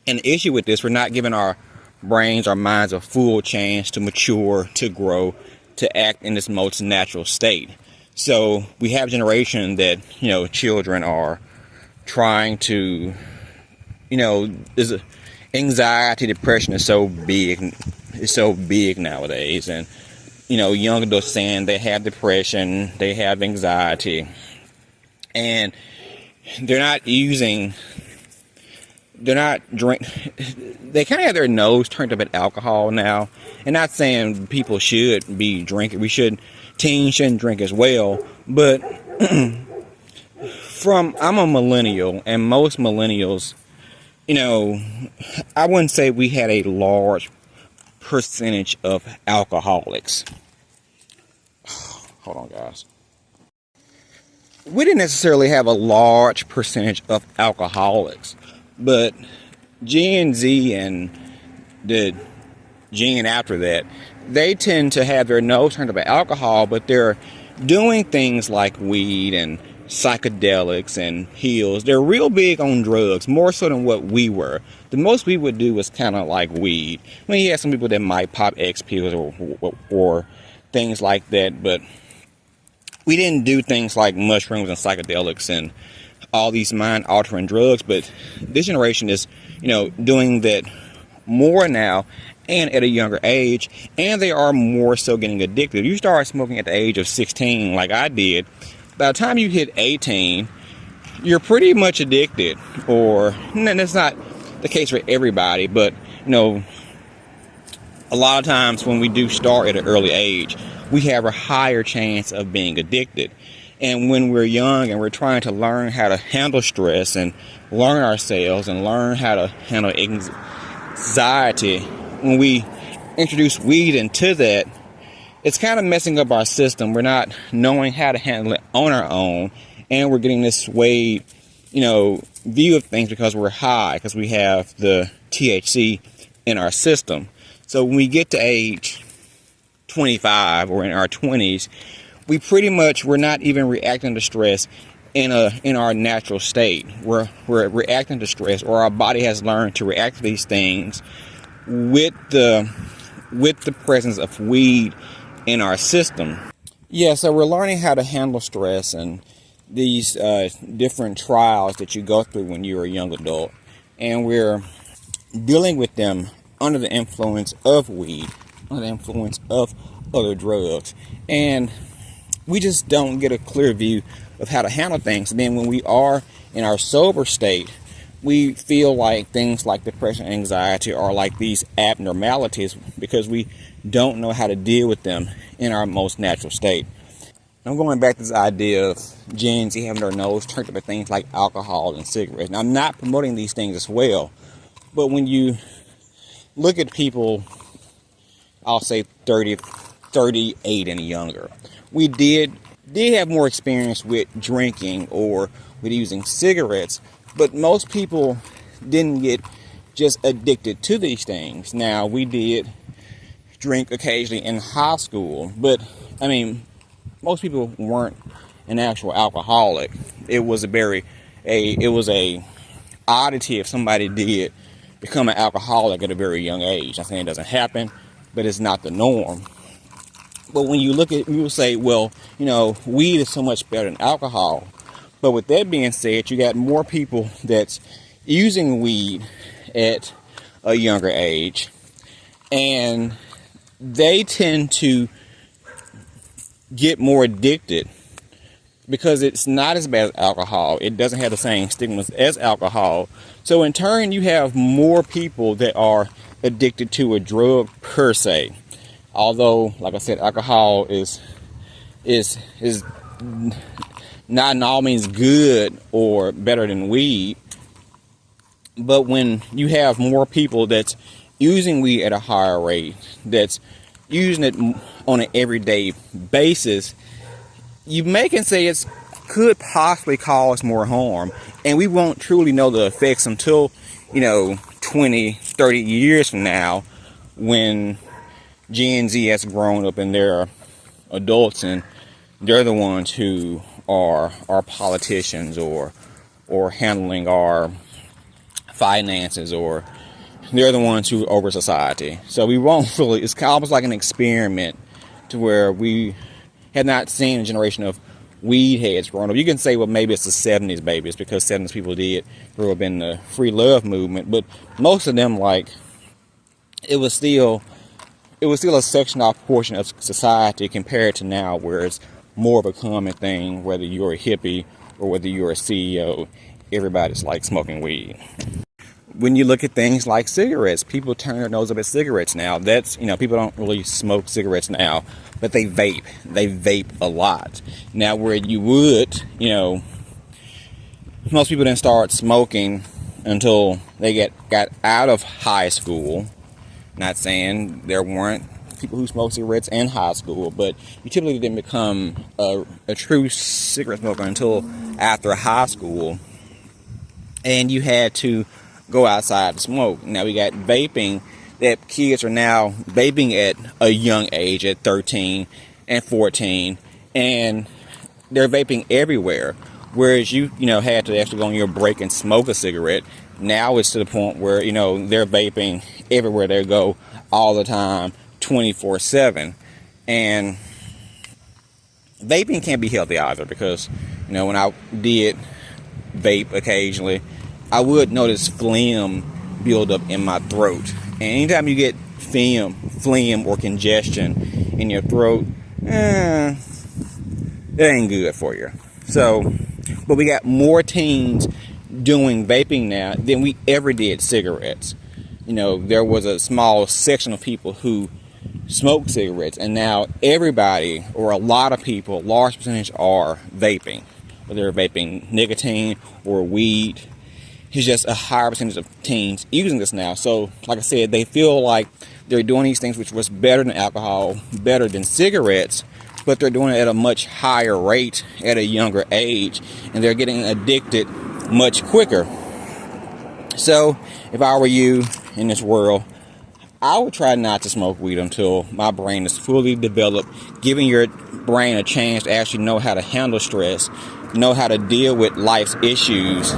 And the issue with this, we're not giving our brains, our minds a full chance to mature, to grow, to act in this most natural state. So we have a generation that, children are trying to, anxiety, depression is so big nowadays. And, young adults saying they have depression, they have anxiety, and they kind of have their nose turned up at alcohol now. And not saying people should be drinking, teens shouldn't drink as well, but I'm a millennial, and most millennials, I wouldn't say we had a large percentage of alcoholics. Hold on, guys. we didn't necessarily have a large percentage of alcoholics, but Gen Z and the Gen after that, they tend to have their nose turned up at alcohol, but they're doing things like weed and psychedelics and pills. They're real big on drugs, more so than what we were. The most we would do was kind of like weed. I mean, you have some people that might pop X pills or things like that, but we didn't do things like mushrooms and psychedelics and all these mind-altering drugs. But this generation is, doing that more now and at a younger age, and they are more so getting addicted. You start smoking at the age of 16 like I did. By the time you hit 18, you're pretty much addicted. Or, and that's not the case for everybody, but a lot of times when we do start at an early age, we have a higher chance of being addicted. And when we're young and we're trying to learn how to handle stress and learn ourselves and learn how to handle anxiety, when we introduce weed into that, it's kind of messing up our system. We're not knowing how to handle it on our own, and we're getting this way, view of things because we're high, because we have the THC in our system. So when we get to age 25 or in our 20s, we're not even reacting to stress in our natural state. We're reacting to stress, or our body has learned to react to these things with the presence of weed in our system. Yeah, so we're learning how to handle stress and these different trials that you go through when you're a young adult, and we're dealing with them under the influence of weed, under the influence of other drugs, and we just don't get a clear view of how to handle things. And then when we are in our sober state, we feel like things like depression and anxiety are like these abnormalities because we don't know how to deal with them in our most natural state. I'm going back to this idea of Gen Z having their nose turned up at things like alcohol and cigarettes. Now, I'm not promoting these things as well, but when you look at people, I'll say 38 and younger, we did have more experience with drinking or with using cigarettes, but most people didn't get just addicted to these things. Now, we did drink occasionally in high school, but I mean, most people weren't an actual alcoholic. It was a oddity if somebody did become an alcoholic at a very young age. I'm saying it doesn't happen, but it's not the norm. But when you look at, you will say, well, weed is so much better than alcohol. But with that being said, you got more people that's using weed at a younger age, and they tend to get more addicted because it's not as bad as alcohol. It doesn't have the same stigmas as alcohol. So in turn, you have more people that are addicted to a drug per se. Although, like I said, alcohol is not in all means good or better than weed. But when you have more people that's using weed at a higher rate, that's using it on an everyday basis, you can say it could possibly cause more harm. And we won't truly know the effects until, 20, 30 years from now, when Gen Z has grown up and they're adults and they're the ones who are politicians or handling our finances, or they're the ones who over society. So we won't really, it's almost like an experiment to where we have not seen a generation of weed heads growing up. You can say, well, maybe it's the 70s babies because 70s people did grow up in the free love movement, but most of them, it was still a sectioned off portion of society compared to now, where it's more of a common thing. Whether you're a hippie or whether you're a CEO, everybody's smoking weed. When you look at things like cigarettes, people turn their nose up at cigarettes now. That's, people don't really smoke cigarettes now, but they vape. They vape a lot. Now, where you would, most people didn't start smoking until they got out of high school. Not saying there weren't people who smoke cigarettes in high school, but you typically didn't become a true cigarette smoker until after high school, and you had to go outside to smoke. Now we got vaping, that kids are now vaping at a young age, at 13 and 14, and they're vaping everywhere. Whereas you had to actually go on your break and smoke a cigarette. Now it's to the point where, they're vaping everywhere they go, all the time, 24/7. And vaping can't be healthy either, because, when I did vape occasionally, I would notice phlegm build up in my throat. And anytime you get phlegm or congestion in your throat, that ain't good for you. So, but we got more teens doing vaping now than we ever did cigarettes. There was a small section of people who smoked cigarettes, and now everybody, or a lot of people, a large percentage, are vaping. Whether they're vaping nicotine or weed, it's just a higher percentage of teens using this now. So, like I said, they feel like they're doing these things, which was better than alcohol, better than cigarettes, but they're doing it at a much higher rate at a younger age, and they're getting addicted much quicker. So if I were you in this world, I would try not to smoke weed until my brain is fully developed, giving your brain a chance to actually know how to handle stress, know how to deal with life's issues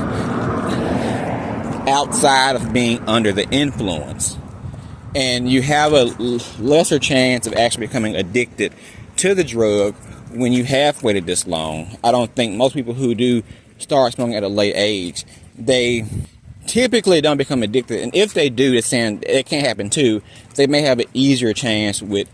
outside of being under the influence. And you have a lesser chance of actually becoming addicted to the drug when you have waited this long. I don't think most people who do start smoking at a late age, they typically don't become addicted. And if they do, it's saying it can happen too. They may have an easier chance with,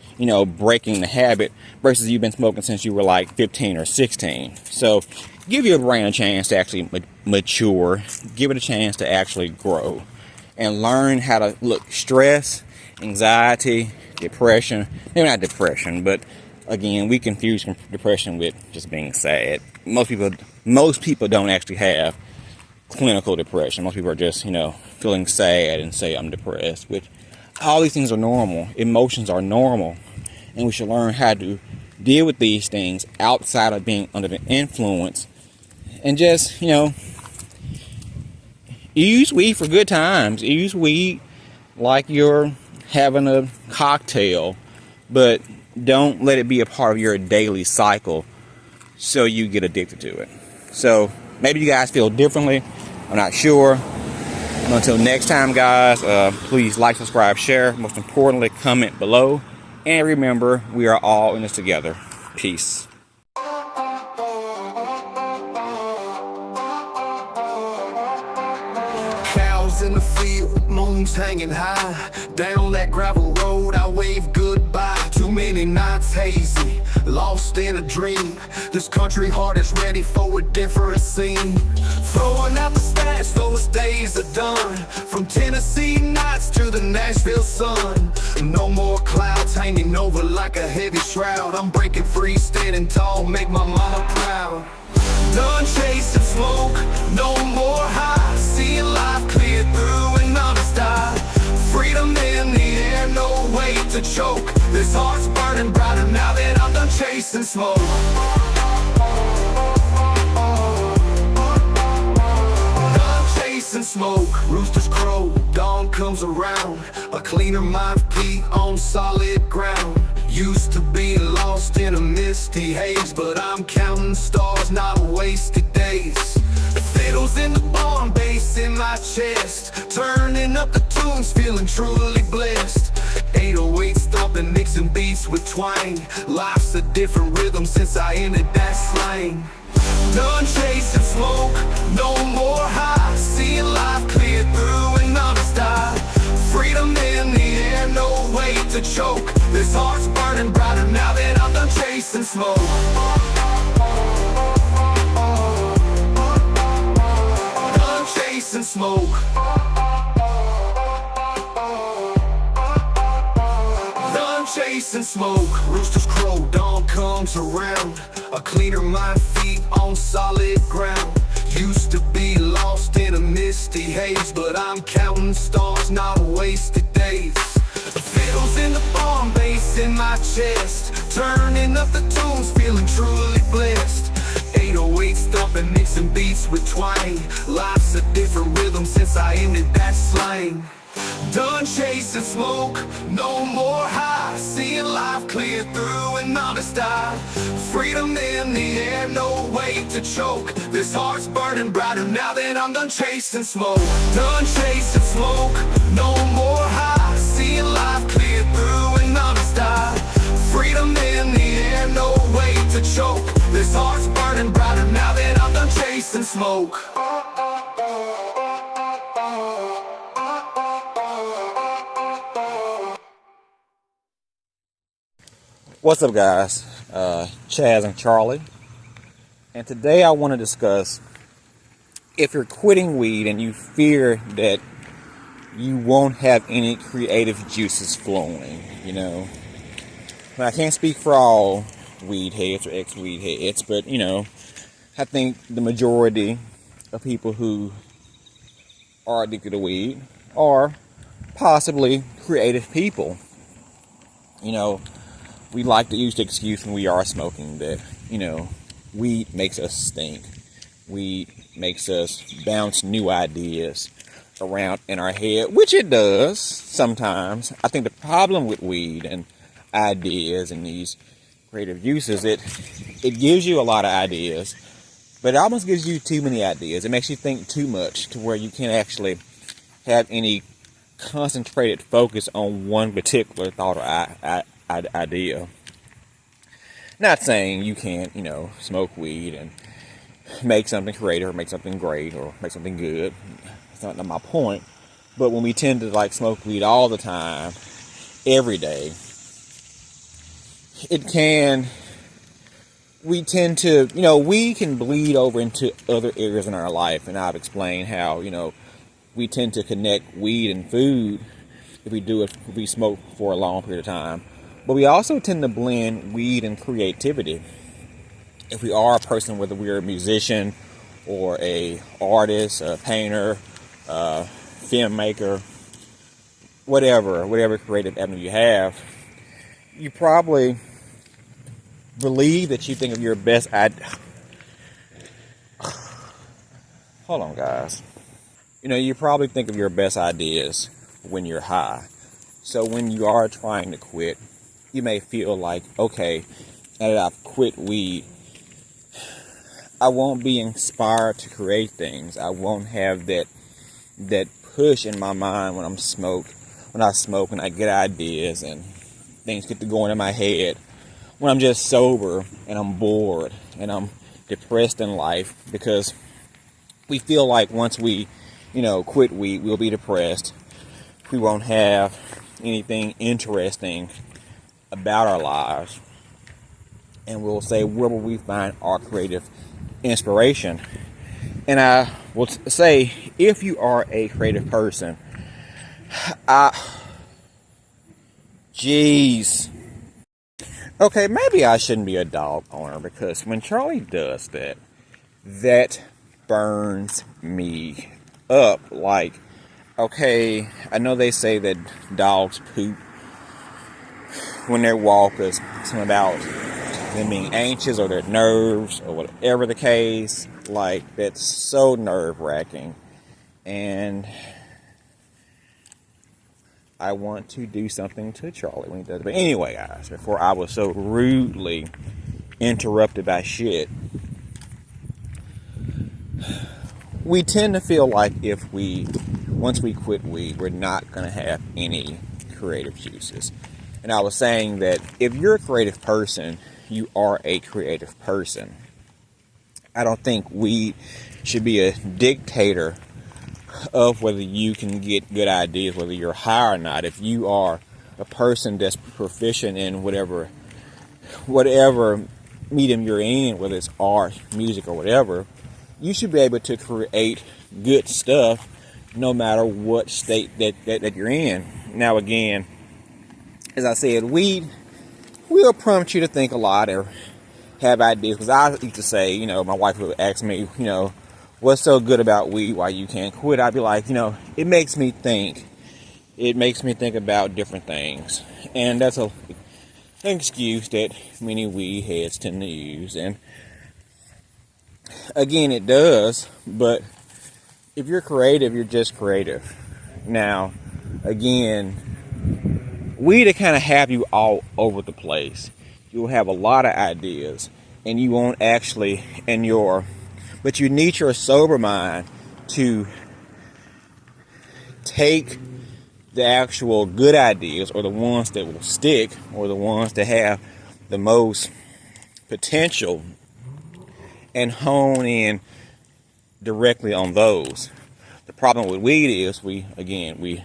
breaking the habit, versus you've been smoking since you were like 15 or 16. So give your brain a chance to actually mature. Give it a chance to actually grow and learn how to look. Stress, anxiety, depression, maybe not depression, but again, we confuse depression with just being sad. Most people don't actually have clinical depression. Most people are just, feeling sad and say, I'm depressed, which all these things are normal. Emotions are normal. And we should learn how to deal with these things outside of being under the influence. And just, use weed for good times. Use weed like you're having a cocktail, but don't let it be a part of your daily cycle so you get addicted to it. So maybe you guys feel differently. I'm not sure. Until next time, guys, please like, subscribe, share. Most importantly, comment below. And remember, we are all in this together. Peace. Cows in the field, moon's hanging high. Down that gravel road, I wave goodbye. Too many nights hazy, lost in a dream. This country heart is ready for a different scene. Throwing out the stats, those days are done. From Tennessee nights to the Nashville sun. No more clouds hanging over like a heavy shroud. I'm breaking free, standing tall, make my mama proud. Done chasing smoke, no more high. Seeing life clear through an honest eye. Freedom in the air, no way to choke. This heart's burning brighter now that I'm done chasing smoke. Done chasing smoke, roosters crow, dawn comes around. A cleaner mind, feet on solid ground. Used to be lost in a misty haze, but I'm counting stars, not wasted days. Fiddles in the barn, bass in my chest, turning up the tunes, feeling truly blessed. 808 stomping, mixing beats with twang. Life's a different rhythm since I entered that slang. Done chasing smoke, no more high. Seeing life clear through an honest eye. Freedom in the air, no way to choke. This heart's burning brighter now that I'm done chasing smoke. Done chasing smoke. Done chasing smoke. Roosters crow, dawn comes around. A cleaner mind, feet on solid ground. Used to be lost in a misty haze, but I'm counting stars, not wasted days. Skittles in the bomb, bass in my chest, turning up the tunes, feeling truly blessed. 808s thumping, mixing beats with twang. Life's a different rhythm since I ended that slang. Done chasing smoke, no more high. Seeing life clear through an honest eye. Freedom in the air, no way to choke. This heart's burning brighter now that I'm done chasing smoke. Done chasing smoke, no more high. Seeing life clear through an honest eye. Freedom in the air, no way to choke. This heart's burning brighter now that I'm done chasing smoke. What's up, guys? Chaz and Charlie, and today I want to discuss if you're quitting weed and you fear that you won't have any creative juices flowing. I can't speak for all weed heads or ex-weed heads, but I think the majority of people who are addicted to weed are possibly creative people. We like to use the excuse when we are smoking that, weed makes us stink. Weed makes us bounce new ideas around in our head, which it does sometimes. I think the problem with weed and ideas and these creative uses, it gives you a lot of ideas, but it almost gives you too many ideas. It makes you think too much to where you can't actually have any concentrated focus on one particular thought or idea. Not saying you can't, smoke weed and make something creative or make something great or make something good. That's not my point. But when we tend to smoke weed all the time, every day, we tend to, we can bleed over into other areas in our life. And I've explained how, we tend to connect weed and food if we smoke for a long period of time. But we also tend to blend weed and creativity. If we are a person, whether we're a musician or a artist, a painter, a filmmaker, whatever creative avenue you have, you probably believe that you think of your best idea. Hold on, guys. You probably think of your best ideas when you're high. So when you are trying to quit, you may feel like, okay, now that I've quit weed, I won't be inspired to create things. I won't have that push in my mind when I smoke and I get ideas and things get to going in my head. When I'm just sober and I'm bored and I'm depressed in life, because we feel like once we, quit weed, we'll be depressed. We won't have anything interesting about our lives, and we'll say, where will we find our creative inspiration? And I will say, if you are a creative person, okay, maybe I shouldn't be a dog owner, because when Charlie does that burns me up. Okay, I know they say that dogs poop when they walk, is something about them being anxious or their nerves or whatever the case. That's so nerve-wracking. And I want to do something to Charlie when he does it. But anyway, guys, before I was so rudely interrupted by shit, we tend to feel like once we quit weed, we're not going to have any creative juices. And I was saying that if you're a creative person, you are a creative person. I don't think weed should be a dictator of whether you can get good ideas, whether you're high or not. If you are a person that's proficient in whatever medium you're in, whether it's art, music, or whatever, you should be able to create good stuff no matter what state that you're in. Now, again, as I said, weed will prompt you to think a lot or have ideas. Because I used to say, my wife would ask me, what's so good about weed, why you can't quit? I'd be like, it makes me think. it makes me think about different things. And that's an excuse that many weed heads tend to use. And again, it does, but if you're creative, you're just creative. Now, again, weed to kind of have you all over the place. You'll have a lot of ideas, and you won't actually, but you need your sober mind to take the actual good ideas, or the ones that will stick, or the ones that have the most potential, and hone in directly on those. The problem with weed is we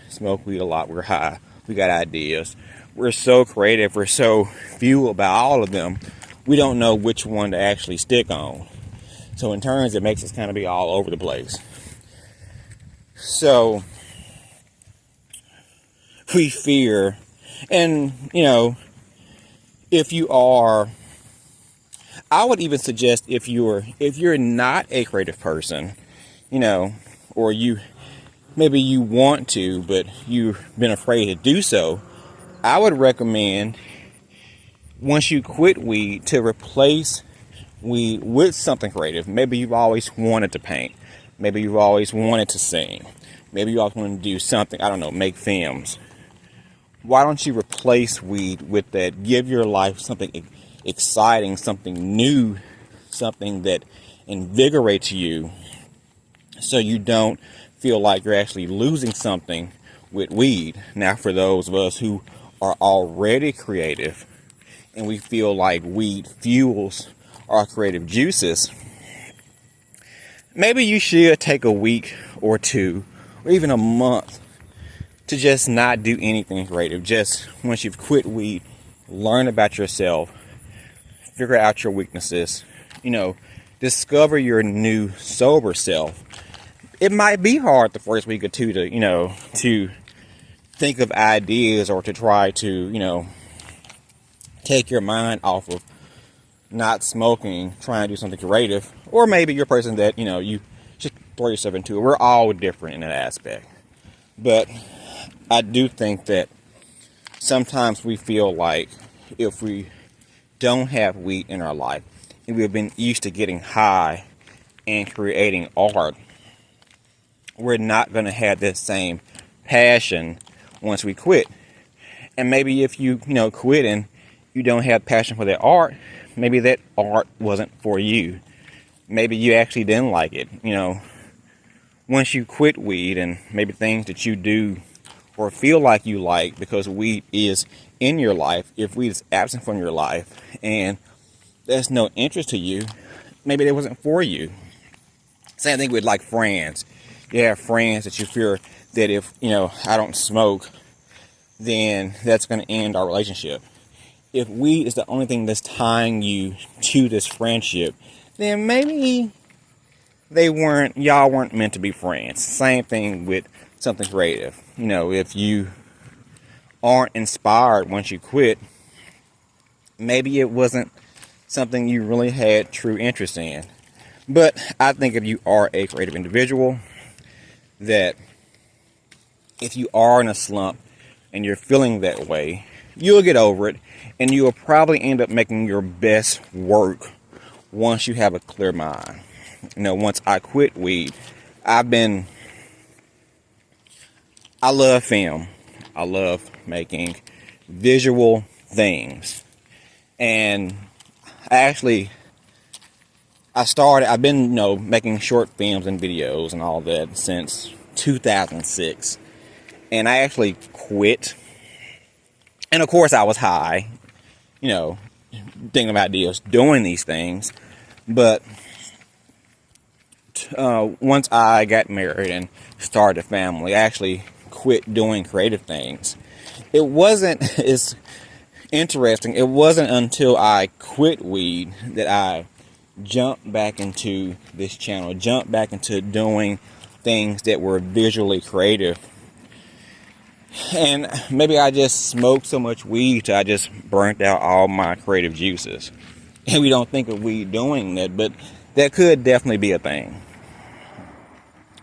smoke weed a lot, we're high, we got ideas, we're so creative, we're so fueled by all of them, we don't know which one to actually stick on. So in turns, it makes us kind of be all over the place. So we fear, and if you are, I would even suggest if you're not a creative person, or maybe you want to, but you've been afraid to do so, I would recommend, once you quit weed, to replace weed with something creative. Maybe you've always wanted to paint. Maybe you've always wanted to sing. Maybe you always want to do something, I don't know, make films. Why don't you replace weed with that? Give your life something exciting, something new, something that invigorates you, so you don't feel like you're actually losing something with weed. Now, for those of us who are already creative and we feel like weed fuels our creative juices, maybe you should take a week or two or even a month to just not do anything creative. Just once you've quit weed, learn about yourself, figure out your weaknesses, discover your new sober self. It might be hard the first week or two to think of ideas, or to try to, take your mind off of not smoking, trying to do something creative. Or maybe you're a person that, you just throw yourself into it. We're all different in that aspect. But I do think that sometimes we feel like if we don't have weed in our life, and we've been used to getting high and creating art, we're not going to have that same passion once we quit. And maybe if you quit and you don't have passion for that art, maybe that art wasn't for you. Maybe you actually didn't like it. Once you quit weed, and maybe things that you do or feel like you like because weed is in your life, if weed is absent from your life and there's no interest to you, maybe that wasn't for you. Same thing with like friends. You have friends that you fear that if I don't smoke, then that's going to end our relationship. If weed is the only thing that's tying you to this friendship, then maybe y'all weren't meant to be friends. Same thing with something creative. If you aren't inspired once you quit, maybe it wasn't something you really had true interest in. But I think if you are a creative individual, that if you are in a slump and you're feeling that way, you'll get over it, and you'll probably end up making your best work once you have a clear mind. Once I quit weed, I love film. I love making visual things. And I've been, making short films and videos and all that since 2006. And I actually quit. And of course I was high, thinking about deals, doing these things. But once I got married and started a family, I actually quit doing creative things. It wasn't as interesting. It wasn't until I quit weed that I jumped back into this channel, jumped back into doing things that were visually creative. And maybe I just smoked so much weed till I just burnt out all my creative juices. And we don't think of weed doing that, but that could definitely be a thing.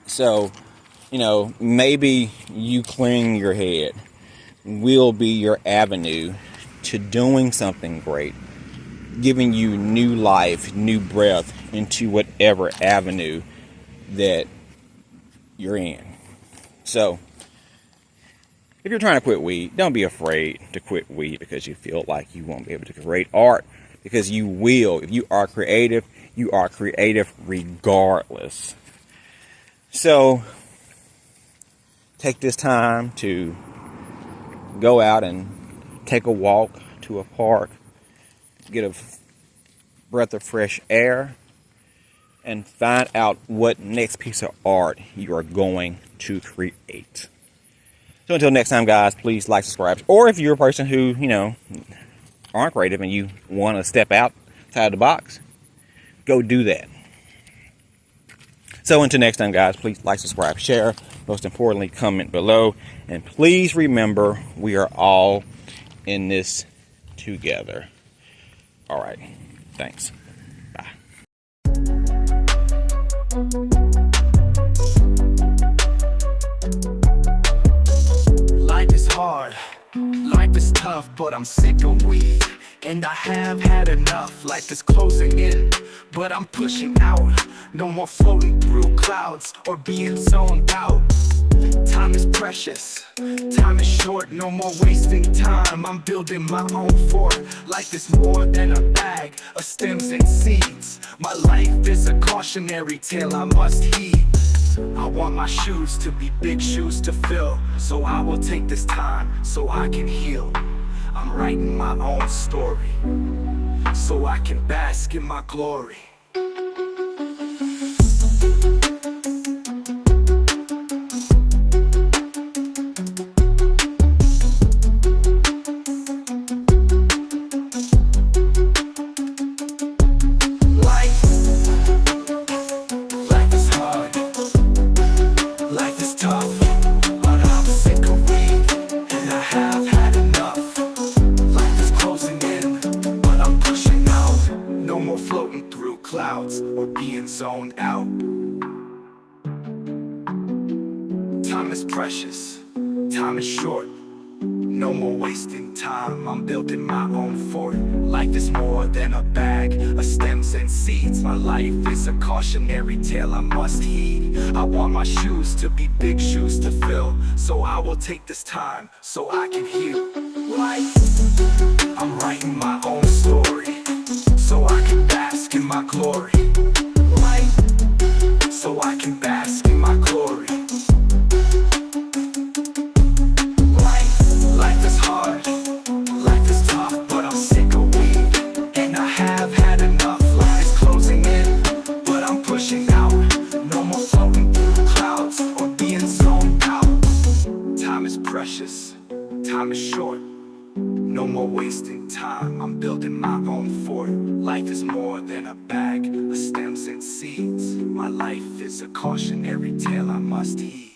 So maybe you clearing your head will be your avenue to doing something great, giving you new life, new breath into whatever avenue that you're in. So, if you're trying to quit weed, don't be afraid to quit weed because you feel like you won't be able to create art, because you will. If you are creative regardless. So, take this time to go out and take a walk to a park, get a breath of fresh air, and find out what next piece of art you are going to create. So until next time, guys, please like, subscribe. Or if you're a person who, aren't creative and you want to step outside the box, go do that. So until next time, guys, please like, subscribe, share. Most importantly, comment below. And please remember, we are all in this together. All right. Thanks. Bye. Life is hard, life is tough, but I'm sick of weed, and I have had enough. Life is closing in, but I'm pushing out. No more floating through clouds or being zoned out. Time is precious, time is short, no more wasting time. I'm building my own fort. Life is more than a bag of stems and seeds. My life is a cautionary tale I must heed. I want my shoes to be big shoes to fill, so I will take this time so I can heal. I'm writing my own story, so I can bask in my glory. Clouds or being zoned out. Time is precious, time is short, no more wasting time. I'm building my own fort. Life is more than a bag of stems and seeds. My life is a cautionary tale I must heed. I want my shoes to be big shoes to fill, so I will take this time so I can heal. Life, I'm writing my own story, so I can bask in my glory. Light, so I can bask in my glory. Life is hard, life is tough, but I'm sick of weed, and I have had enough. Life is closing in, but I'm pushing out. No more floating through clouds or being zoned out. Time is precious, time is short, no more wasting time. I'm building my own fort. Life is more than a bag of stems and seeds. My life is a cautionary tale I must heed.